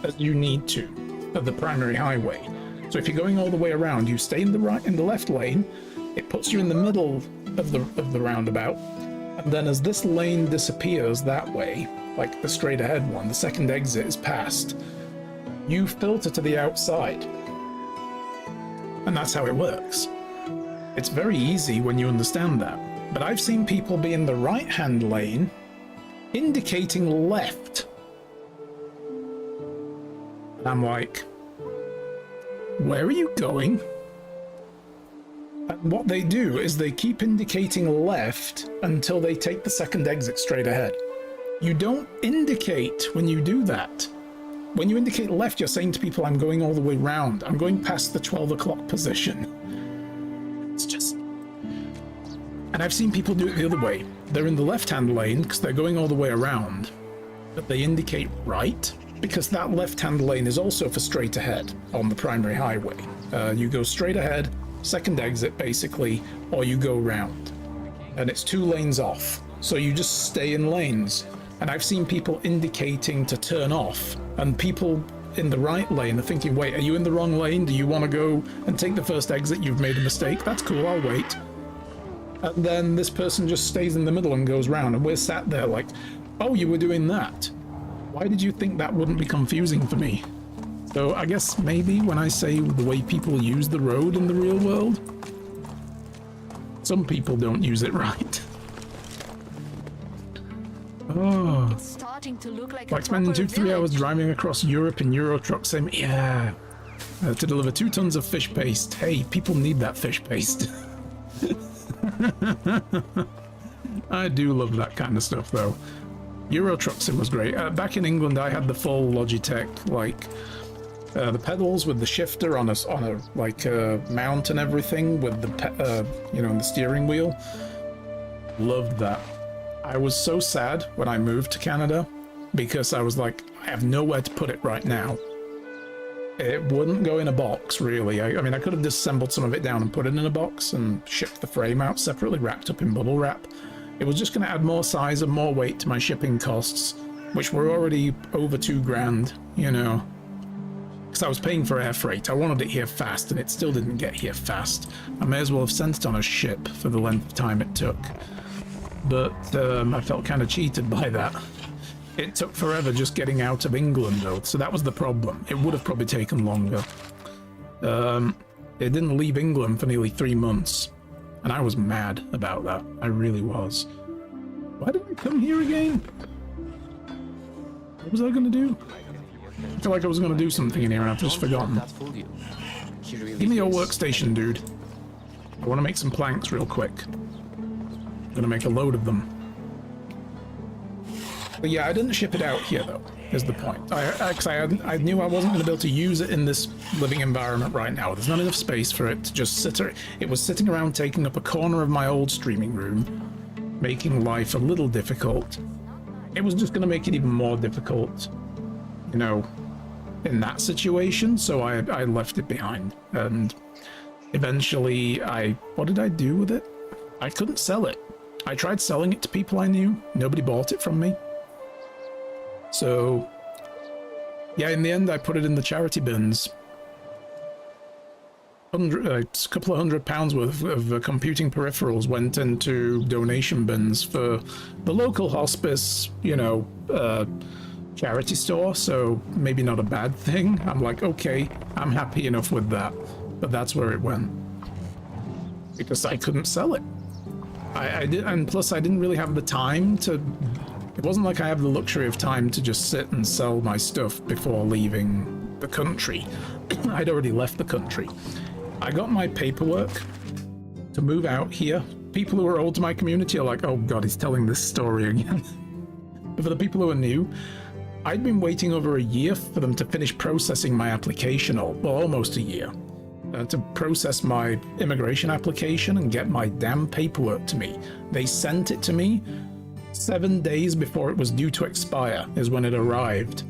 as you need to of the primary highway. So if you're going all the way around, you stay in the left lane. It puts you in the middle of the roundabout, and then as this lane disappears that way, like the straight ahead one, the second exit is passed, you filter to the outside. And that's how it works. It's very easy when you understand that. But I've seen people be in the right-hand lane, indicating left. And I'm like, where are you going? And what they do is they keep indicating left until they take the second exit straight ahead. You don't indicate when you do that. When you indicate left, you're saying to people, I'm going all the way round. I'm going past the 12 o'clock position. It's just... And I've seen people do it the other way. They're in the left-hand lane because they're going all the way around, but they indicate right because that left-hand lane is also for straight ahead on the primary highway. You go straight ahead, second exit basically, or you go round. And it's 2 lanes off. So you just stay in lanes. And I've seen people indicating to turn off, and people in the right lane are thinking, wait, are you in the wrong lane? Do you want to go and take the first exit? You've made a mistake. That's cool, I'll wait. And then this person just stays in the middle and goes round, and we're sat there like, oh, you were doing that. Why did you think that wouldn't be confusing for me? So I guess maybe when I say the way people use the road in the real world, some people don't use it right. Oh, It's starting to look like spending 2-3 hours village. driving across Europe in Euro trucks. Same, yeah. To deliver 2 tons of fish paste. Hey, people need that fish paste. I do love that kind of stuff, though. Euro truck sim was great. Back in England, I had the full Logitech, like the pedals with the shifter on a like mount and everything with the you know, the steering wheel. Loved that. I was so sad when I moved to Canada because I was like, I have nowhere to put it right now. It wouldn't go in a box, really. I mean, I could have disassembled some of it down and put it in a box and shipped the frame out separately, wrapped up in bubble wrap. It was just going to add more size and more weight to my shipping costs, which were already over $2,000, you know. Because I was paying for air freight. I wanted it here fast, and it still didn't get here fast. I may as well have sent it on a ship for the length of time it took. But I felt kind of cheated by that. It took forever just getting out of England, though, so that was the problem. It would have probably taken longer. It didn't leave England for nearly 3 months, and I was mad about that. I really was. Why did I come here again? What was I going to do? I feel like I was going to do something in here, and I've just forgotten. Give me your workstation, dude. I want to make some planks real quick. I'm gonna make a load of them. But yeah, I didn't ship it out here, though, is the point. I knew I wasn't gonna be able to use it in this living environment right now. There's not enough space for it to just sit. It was sitting around taking up a corner of my old streaming room, making life a little difficult. It was just gonna make it even more difficult, you know, in that situation, so I left it behind. And eventually what did I do with it? I couldn't sell it. I tried selling it to people I knew. Nobody bought it from me. So, yeah, in the end, I put it in the charity bins. couple of £100 worth of computing peripherals went into donation bins for the local hospice, you know, charity store, so maybe not a bad thing. I'm like, okay, I'm happy enough with that, but that's where it went because I couldn't sell it. I did, and plus I didn't really have the time to. It wasn't like I have the luxury of time to just sit and sell my stuff before leaving the country. I'd already left the country. I got my paperwork to move out here. People who are old to my community are like, oh god, he's telling this story again. But for the people who are new, I'd been waiting over a year for them to finish processing my application, or well, almost a year, to process my immigration application and get my damn paperwork to me. They sent it to me 7 days before it was due to expire is when it arrived,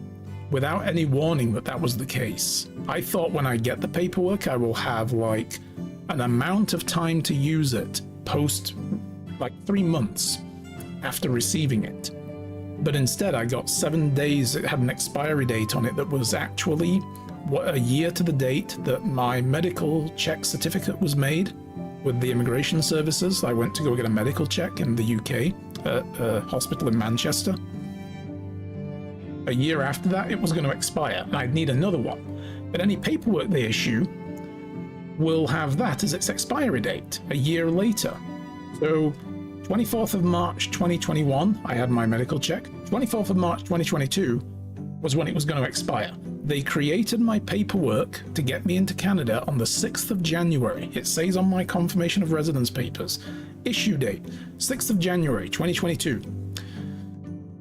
without any warning that that was the case. I thought when I get the paperwork, I will have like an amount of time to use it post like 3 months after receiving it. But instead I got 7 days. It had an expiry date on it that was actually a year to the date that my medical check certificate was made with the immigration services. I went to go get a medical check in the UK at a hospital in Manchester. A year after that, it was going to expire, and I'd need another one. But any paperwork they issue will have that as its expiry date a year later. So 24th of March 2021, I had my medical check. 24th of March 2022 was when it was going to expire. They created my paperwork to get me into Canada on the 6th of January. It says on my confirmation of residence papers, issue date, 6th of January 2022.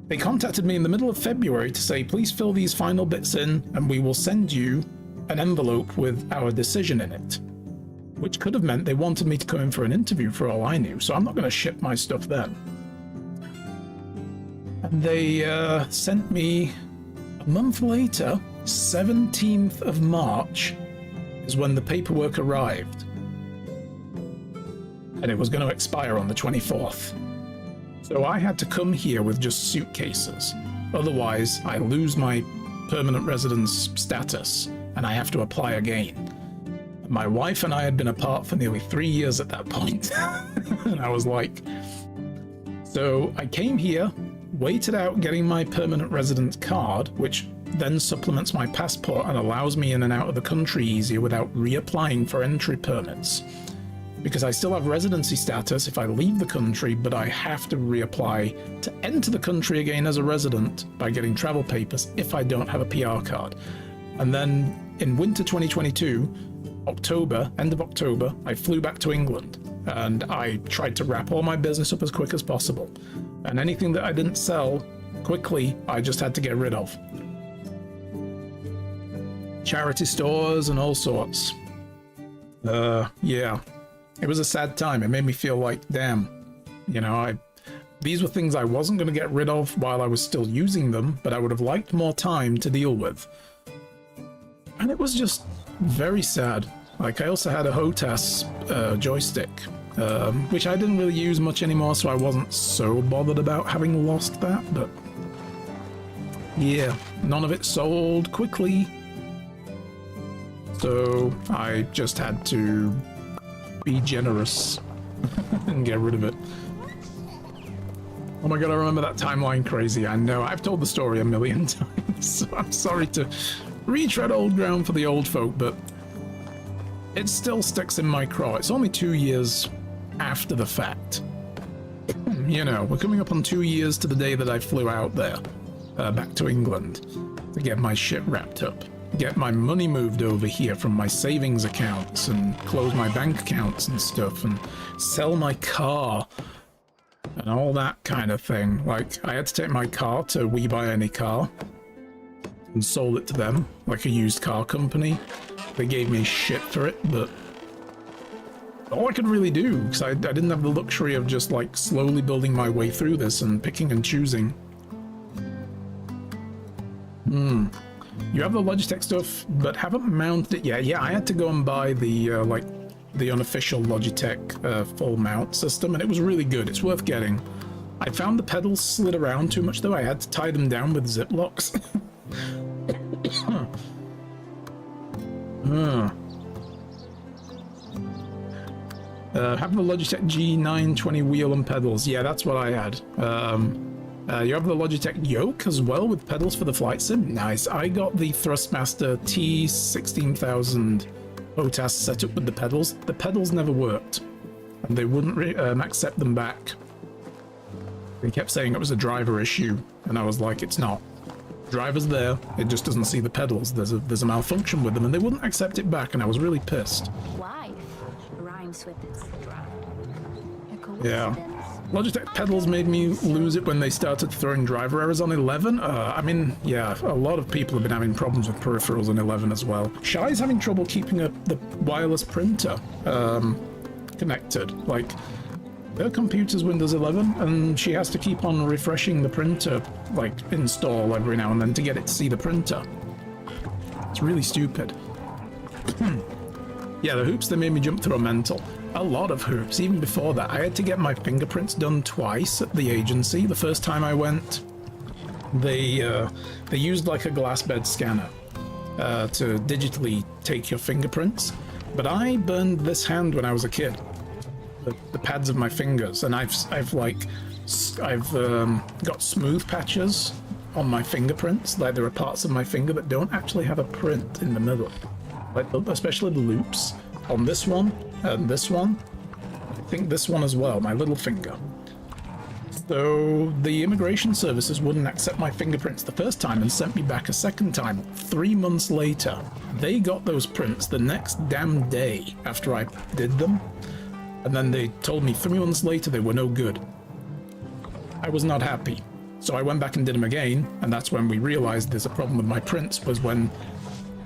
They contacted me in the middle of February to say, please fill these final bits in and we will send you an envelope with our decision in it. Which could have meant they wanted me to come in for an interview for all I knew, so I'm not going to ship my stuff then. And they sent me a month later, 17th of March, is when the paperwork arrived. And it was going to expire on the 24th. So I had to come here with just suitcases. Otherwise, I lose my permanent residence status and I have to apply again. My wife and I had been apart for nearly 3 years at that point. And I was like, so I came here, waited out getting my permanent resident card, which then supplements my passport and allows me in and out of the country easier without reapplying for entry permits. Because I still have residency status if I leave the country, but I have to reapply to enter the country again as a resident by getting travel papers if I don't have a PR card. And then in winter 2022, October, end of October, I flew back to England and I tried to wrap all my business up as quick as possible. And anything that I didn't sell quickly, I just had to get rid of. Charity stores and all sorts. Yeah. It was a sad time. It made me feel like, damn, you know, these were things I wasn't going to get rid of while I was still using them, but I would have liked more time to deal with. And it was just very sad. Like, I also had a HOTAS joystick, which I didn't really use much anymore, so I wasn't so bothered about having lost that, but yeah, none of it sold quickly. So I just had to be generous and get rid of it. Oh my god, I remember that timeline crazy. I know, I've told the story a million times, so I'm sorry to retread old ground for the old folk, but it still sticks in my craw. It's only 2 years after the fact. You know, we're coming up on 2 years to the day that I flew out there, back to England, to get my shit wrapped up. Get my money moved over here from my savings accounts and close my bank accounts and stuff and sell my car and all that kind of thing. Like, I had to take my car to We Buy Any Car and sold it to them like a used car company. They gave me shit for it, but all I could really do, because I didn't have the luxury of just like slowly building my way through this and picking and choosing. You have the Logitech stuff, but haven't mounted it yet. Yeah, I had to go and buy the the unofficial Logitech full mount system, and it was really good. It's worth getting. I found the pedals slid around too much, though. I had to tie them down with zip locks. Have the Logitech G920 wheel and pedals. Yeah, that's what I had. You have the Logitech yoke as well with pedals for the flight sim. Nice. I got the Thrustmaster T16000 OTAS set up with the pedals. The pedals never worked, and they wouldn't accept them back. They kept saying it was a driver issue, and I was like, it's not. Driver's there, it just doesn't see the pedals. There's a malfunction with them, and they wouldn't accept it back, and I was really pissed. Wife rhymes with its Yeah. Logitech pedals made me lose it when they started throwing driver errors on 11. I mean, yeah, a lot of people have been having problems with peripherals on 11 as well. Shai's having trouble keeping the wireless printer connected. Like, her computer's Windows 11, and she has to keep on refreshing the printer, like, install every now and then to get it to see the printer. It's really stupid. Yeah, the hoops, they made me jump through a mental. A lot of hoops. Even before that, I had to get my fingerprints done twice at the agency. The first time I went, they used like a glass bed scanner to digitally take your fingerprints. But I burned this hand when I was a kid. The pads of my fingers, and I've got smooth patches on my fingerprints. Like, there are parts of my finger that don't actually have a print in the middle, like especially the loops on this one and this one. I think this one as well, my little finger. So the immigration services wouldn't accept my fingerprints the first time and sent me back a second time. 3 months later, they got those prints the next damn day after I did them. And then they told me 3 months later they were no good. I was not happy. So I went back and did them again, and that's when we realized there's a problem with my prints, was when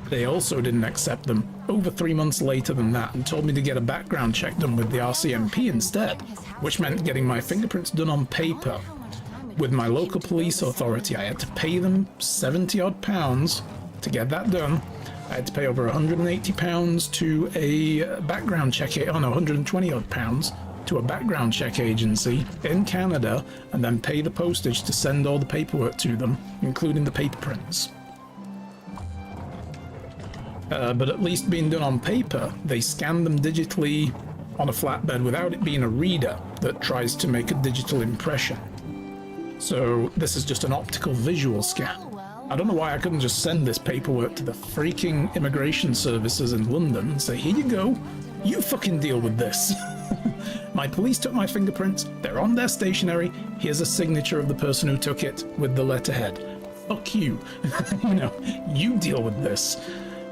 they also didn't accept them over 3 months later than that, and told me to get a background check done with the RCMP instead, which meant getting my fingerprints done on paper with my local police authority. I had to pay them 70 odd pounds to get that done. I had to pay over 180 pounds to a background check, 120 odd pounds to a background check agency in Canada, and then pay the postage to send all the paperwork to them, including the paper prints. But at least being done on paper, they scan them digitally on a flatbed without it being a reader that tries to make a digital impression. So this is just an optical visual scan. I don't know why I couldn't just send this paperwork to the freaking immigration services in London and say, here you go, you fucking deal with this. My police took my fingerprints, they're on their stationery, here's a signature of the person who took it with the letterhead. Fuck you. You know, you deal with this.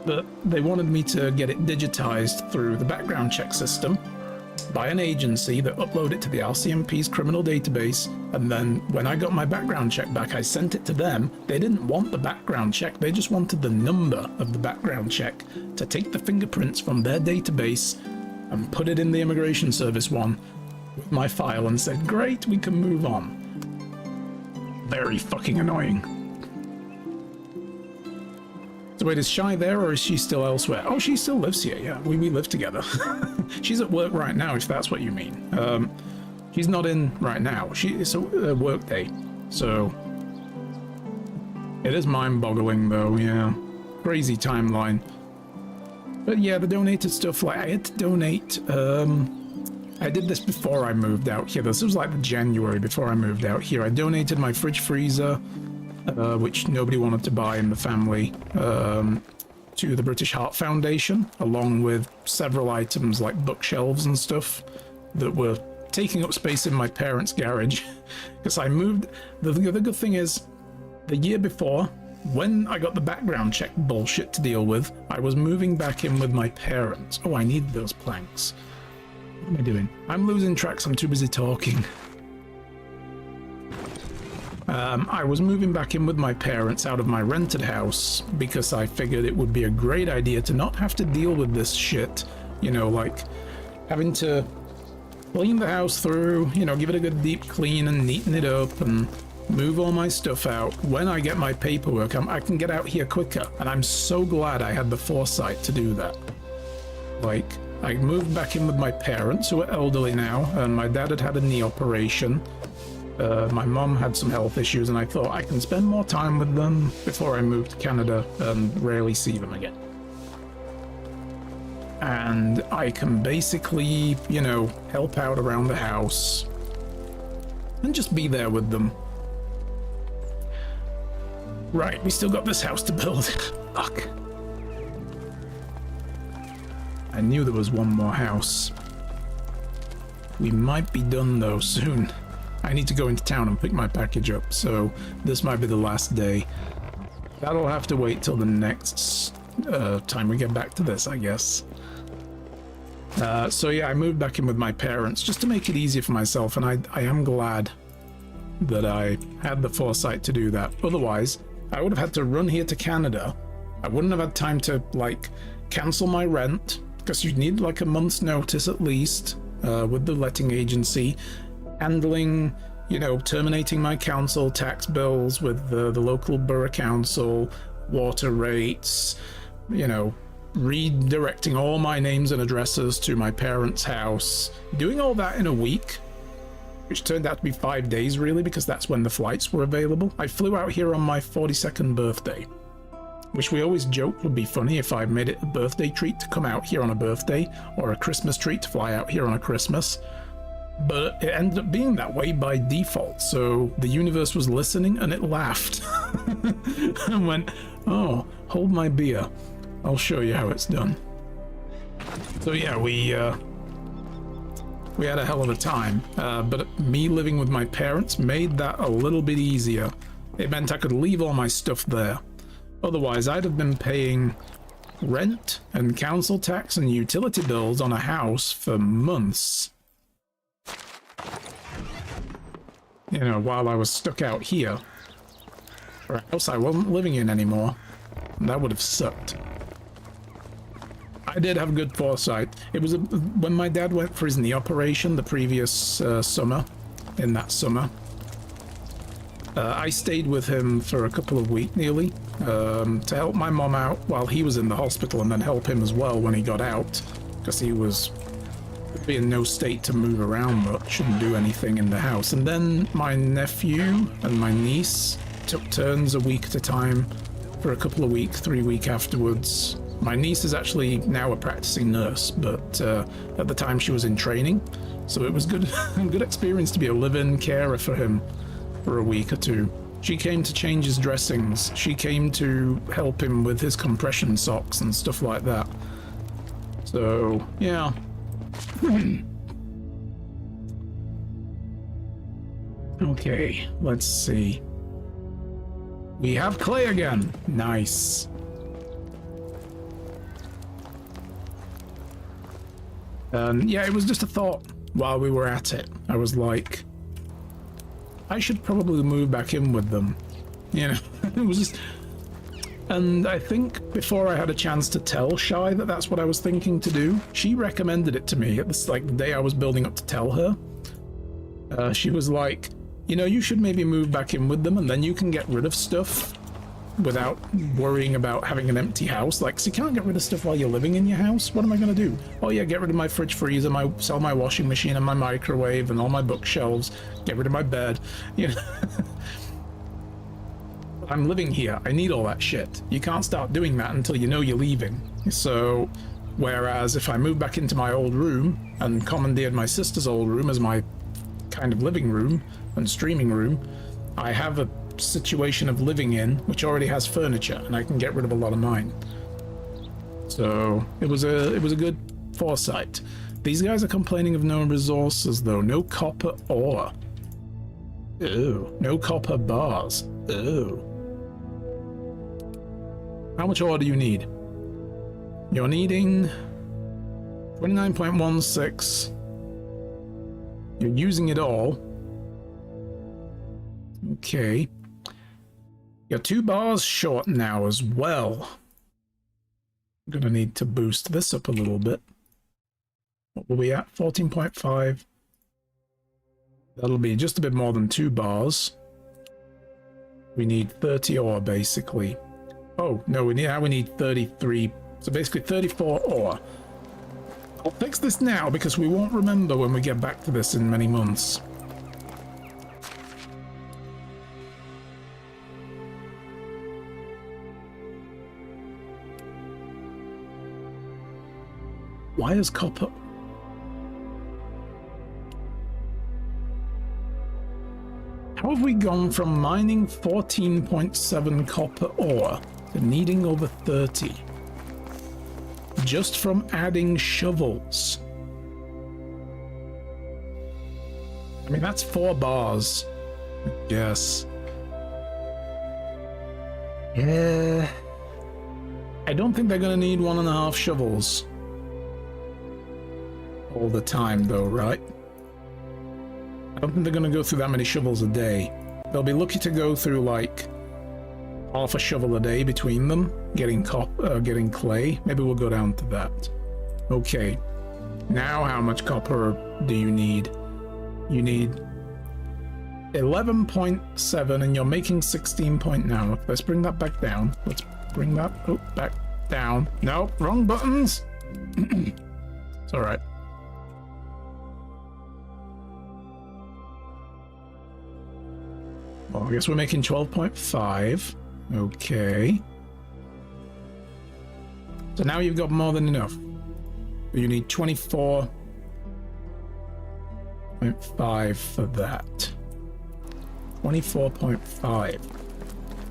But they wanted me to get it digitized through the background check system by an agency that uploaded it to the RCMP's criminal database, and then when I got my background check back, I sent it to them. They didn't want the background check, they just wanted the number of the background check to take the fingerprints from their database and put it in the immigration service one with my file, and said, great, we can move on. Very fucking annoying. So wait, is Shai there, or is she still elsewhere? Oh, she still lives here, yeah. We live together. She's at work right now, if that's what you mean. She's not in right now. It's a work day, so... It is mind-boggling, though, yeah. Crazy timeline. But yeah, the donated stuff, like, I had to donate... I did this before I moved out here. This was like January before I moved out here. I donated my fridge freezer, which nobody wanted to buy in the family, to the British Heart Foundation, along with several items like bookshelves and stuff that were taking up space in my parents' garage. Because I moved... The good thing is, the year before, when I got the background check bullshit to deal with, I was moving back in with my parents. Oh, I need those planks. What am I doing? I'm losing track, so I'm too busy talking. I was moving back in with my parents out of my rented house because I figured it would be a great idea to not have to deal with this shit. You know, like having to clean the house through, you know, give it a good deep clean and neaten it up and move all my stuff out. When I get my paperwork, I can get out here quicker. And I'm so glad I had the foresight to do that. Like, I moved back in with my parents, who are elderly now, and my dad had had a knee operation. My mum had some health issues, and I thought I can spend more time with them before I move to Canada and rarely see them again. and I can basically, you know, help out around the house and just be there with them. Right, we still got this house to build. Fuck. I knew there was one more house. We might be done though soon. I need to go into town and pick my package up, so this might be the last day. That'll have to wait till the next time we get back to this, I guess. So yeah, I moved back in with my parents just to make it easier for myself, and I am glad that I had the foresight to do that. Otherwise, I would have had to run here to Canada. I wouldn't have had time to, like, cancel my rent, because you'd need like a month's notice at least with the letting agency, handling, you know, terminating my council tax bills with the local borough council, water rates, you know, redirecting all my names and addresses to my parents' house, doing all that in a week, which turned out to be 5 days really, because that's when the flights were available. I flew out here on my 42nd birthday, which we always joked would be funny if I made it a birthday treat to come out here on a birthday, or a Christmas treat to fly out here on a Christmas. But it ended up being that way by default, so the universe was listening and it laughed and went, oh, hold my beer, I'll show you how it's done. So yeah, we had a hell of a time, but me living with my parents made that a little bit easier. It meant I could leave all my stuff there. Otherwise, I'd have been paying rent and council tax and utility bills on a house for months. You know, while I was stuck out here for a house I wasn't living in anymore. That would have sucked. I did have good foresight. It was when my dad went for his knee operation the previous summer, in that summer. I stayed with him for a couple of weeks nearly to help my mom out while he was in the hospital, and then help him as well when he got out, because he was in no state to move around much and do anything in the house. And then my nephew and my niece took turns a week at a time for a couple of weeks, 3 weeks afterwards. My niece is actually now a practicing nurse, but at the time she was in training, so it was good, good experience to be a live-in carer for him for a week or two. She came to change his dressings. She came to help him with his compression socks and stuff like that. So, yeah. Okay, let's see. We have clay again. Nice. Yeah, it was just a thought while we were at it. I was like, I should probably move back in with them. You know, it was just... And I think before I had a chance to tell Shy that that's what I was thinking to do, she recommended it to me at this, like, the day I was building up to tell her. She was like, you know, you should maybe move back in with them, and then you can get rid of stuff without worrying about having an empty house. Like, so you can't get rid of stuff while you're living in your house? What am I going to do? Oh yeah, get rid of my fridge freezer, sell my washing machine and my microwave and all my bookshelves, get rid of my bed, you know. I'm living here. I need all that shit. You can't start doing that until you know you're leaving. So, whereas if I moved back into my old room and commandeered my sister's old room as my kind of living room and streaming room, I have a situation of living in which already has furniture, and I can get rid of a lot of mine. So it was a good foresight. These guys are complaining of no resources though. No copper ore. Ew. No copper bars. Ew. How much ore do you need? You're needing 29.16. You're using it all. Okay. You're 2 bars short now as well. I'm gonna need to boost this up a little bit. What will we at? 14.5. That'll be just a bit more than 2 bars. We need 30 ore basically. Oh no, we need 33. So basically 34 ore. I'll fix this now because we won't remember when we get back to this in many months. Why is copper... How have we gone from mining 14.7 copper ore to needing over 30? Just from adding shovels. I mean, that's 4 bars. Yes. Yeah. I don't think they're gonna need 1.5 shovels. All the time, though, right? I don't think they're gonna go through that many shovels a day. They'll be lucky to go through, like, half a shovel a day between them, getting clay. Maybe we'll go down to that. Okay. Now how much copper do you need? You need 11.7 and you're making 16 point now. Let's bring that back down. Let's bring that back down. No, wrong buttons. It's all right. Well, I guess we're making 12.5. Okay. So now you've got more than enough. You need 24.5 for that. 24.5.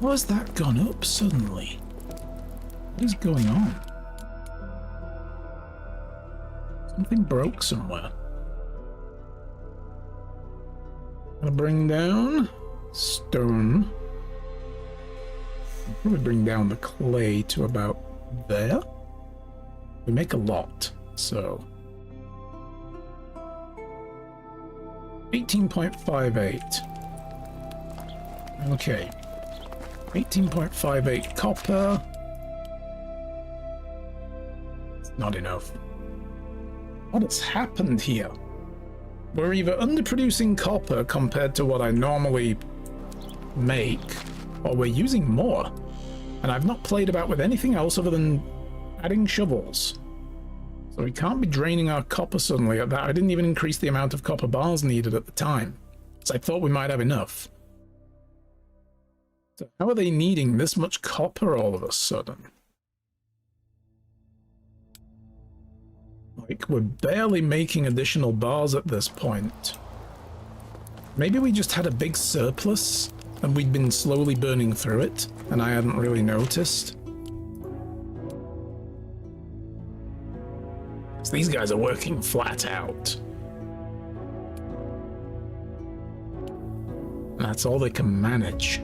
Why has that gone up suddenly? What is going on? Something broke somewhere. Gonna bring down stone. Probably bring down the clay to about there. We make a lot, so 18.58. Okay, 18.58 copper. It's not enough. What has happened here? We're either underproducing copper compared to what I normally make, or we're using more. And I've not played about with anything else other than adding shovels. So we can't be draining our copper suddenly at that. I didn't even increase the amount of copper bars needed at the time, so I thought we might have enough. So how are they needing this much copper all of a sudden? Like, we're barely making additional bars at this point. Maybe we just had a big surplus and we'd been slowly burning through it and I hadn't really noticed. So these guys are working flat out. And that's all they can manage.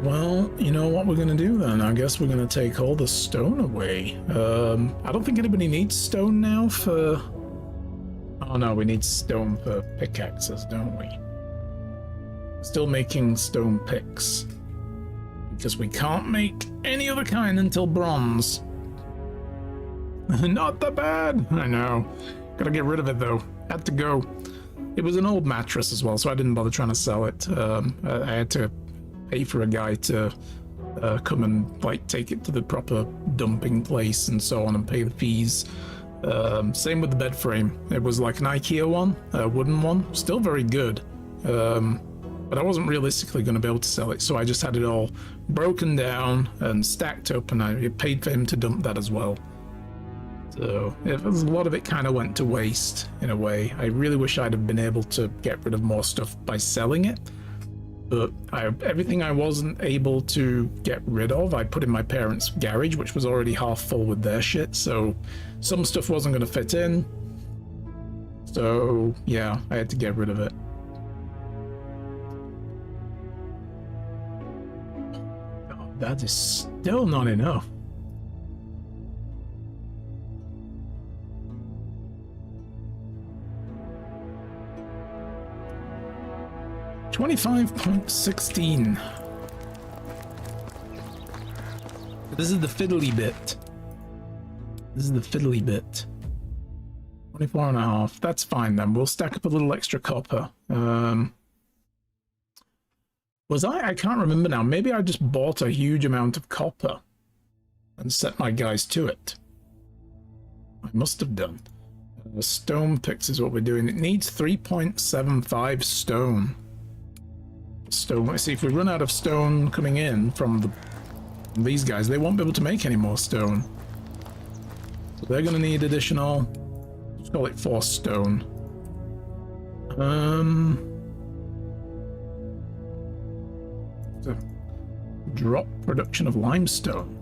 Well, you know what we're gonna do then? I guess we're gonna take all the stone away. I don't think anybody needs stone now for... Oh no, we need stone for pickaxes, don't we? Still making stone picks. Because we can't make any other kind until bronze. Not that bad! I know. Gotta get rid of it though. Had to go. It was an old mattress as well, so I didn't bother trying to sell it. I had to pay for a guy to come and like take it to the proper dumping place and so on and pay the fees. Same with the bed frame. It was like an IKEA one, a wooden one, still very good. But I wasn't realistically going to be able to sell it, so I just had it all broken down and stacked up, and I paid for him to dump that as well. So a lot of it kind of went to waste in a way. I really wish I'd have been able to get rid of more stuff by selling it. But everything I wasn't able to get rid of, I put in my parents' garage, which was already half full with their shit, so some stuff wasn't going to fit in. So, yeah, I had to get rid of it. Oh, that is still not enough. $25.16. This is the fiddly bit. This is the fiddly bit. 24.5. That's fine then. We'll stack up a little extra copper. Was I can't remember now. Maybe I just bought a huge amount of copper and set my guys to it. I must have done. Stone picks is what we're doing. It needs 3.75 stone. stone. Let's see, if we run out of stone coming in from these guys, they won't be able to make any more stone. So they're going to need additional, let's call it 4 stone. So drop production of limestone.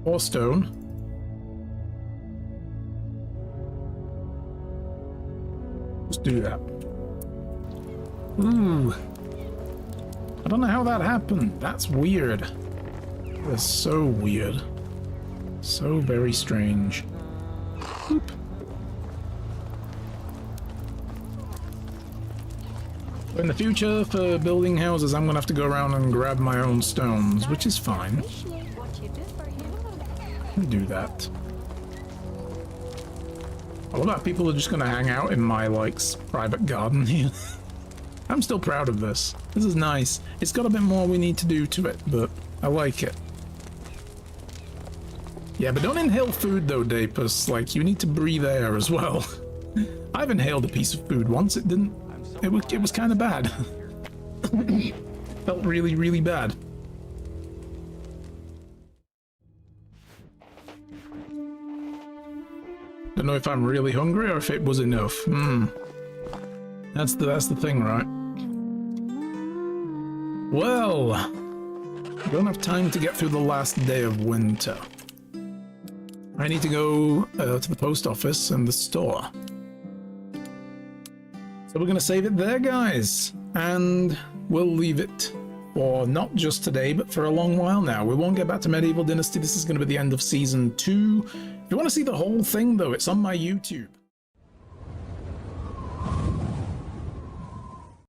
4 stone. Let's do that. Ooh. I don't know how that happened. That's weird. That's so weird. So very strange. Boop. In the future, for building houses, I'm gonna have to go around and grab my own stones, which is fine. I can do that. A lot of people are just gonna hang out in my, like, private garden here. I'm still proud of this. This is nice. It's got a bit more we need to do to it, but I like it. Yeah, but don't inhale food though, Dapus. Like, you need to breathe air as well. I've inhaled a piece of food once. It didn't... It was kind of bad. Felt really, really bad. Don't know if I'm really hungry or if it was enough. That's the thing, right? Well, I don't have time to get through the last day of winter. I need to go to the post office and the store. So we're going to save it there, guys. And we'll leave it for not just today, but for a long while now. We won't get back to Medieval Dynasty. This is going to be the end of Season 2. If you want to see the whole thing, though, it's on my YouTube.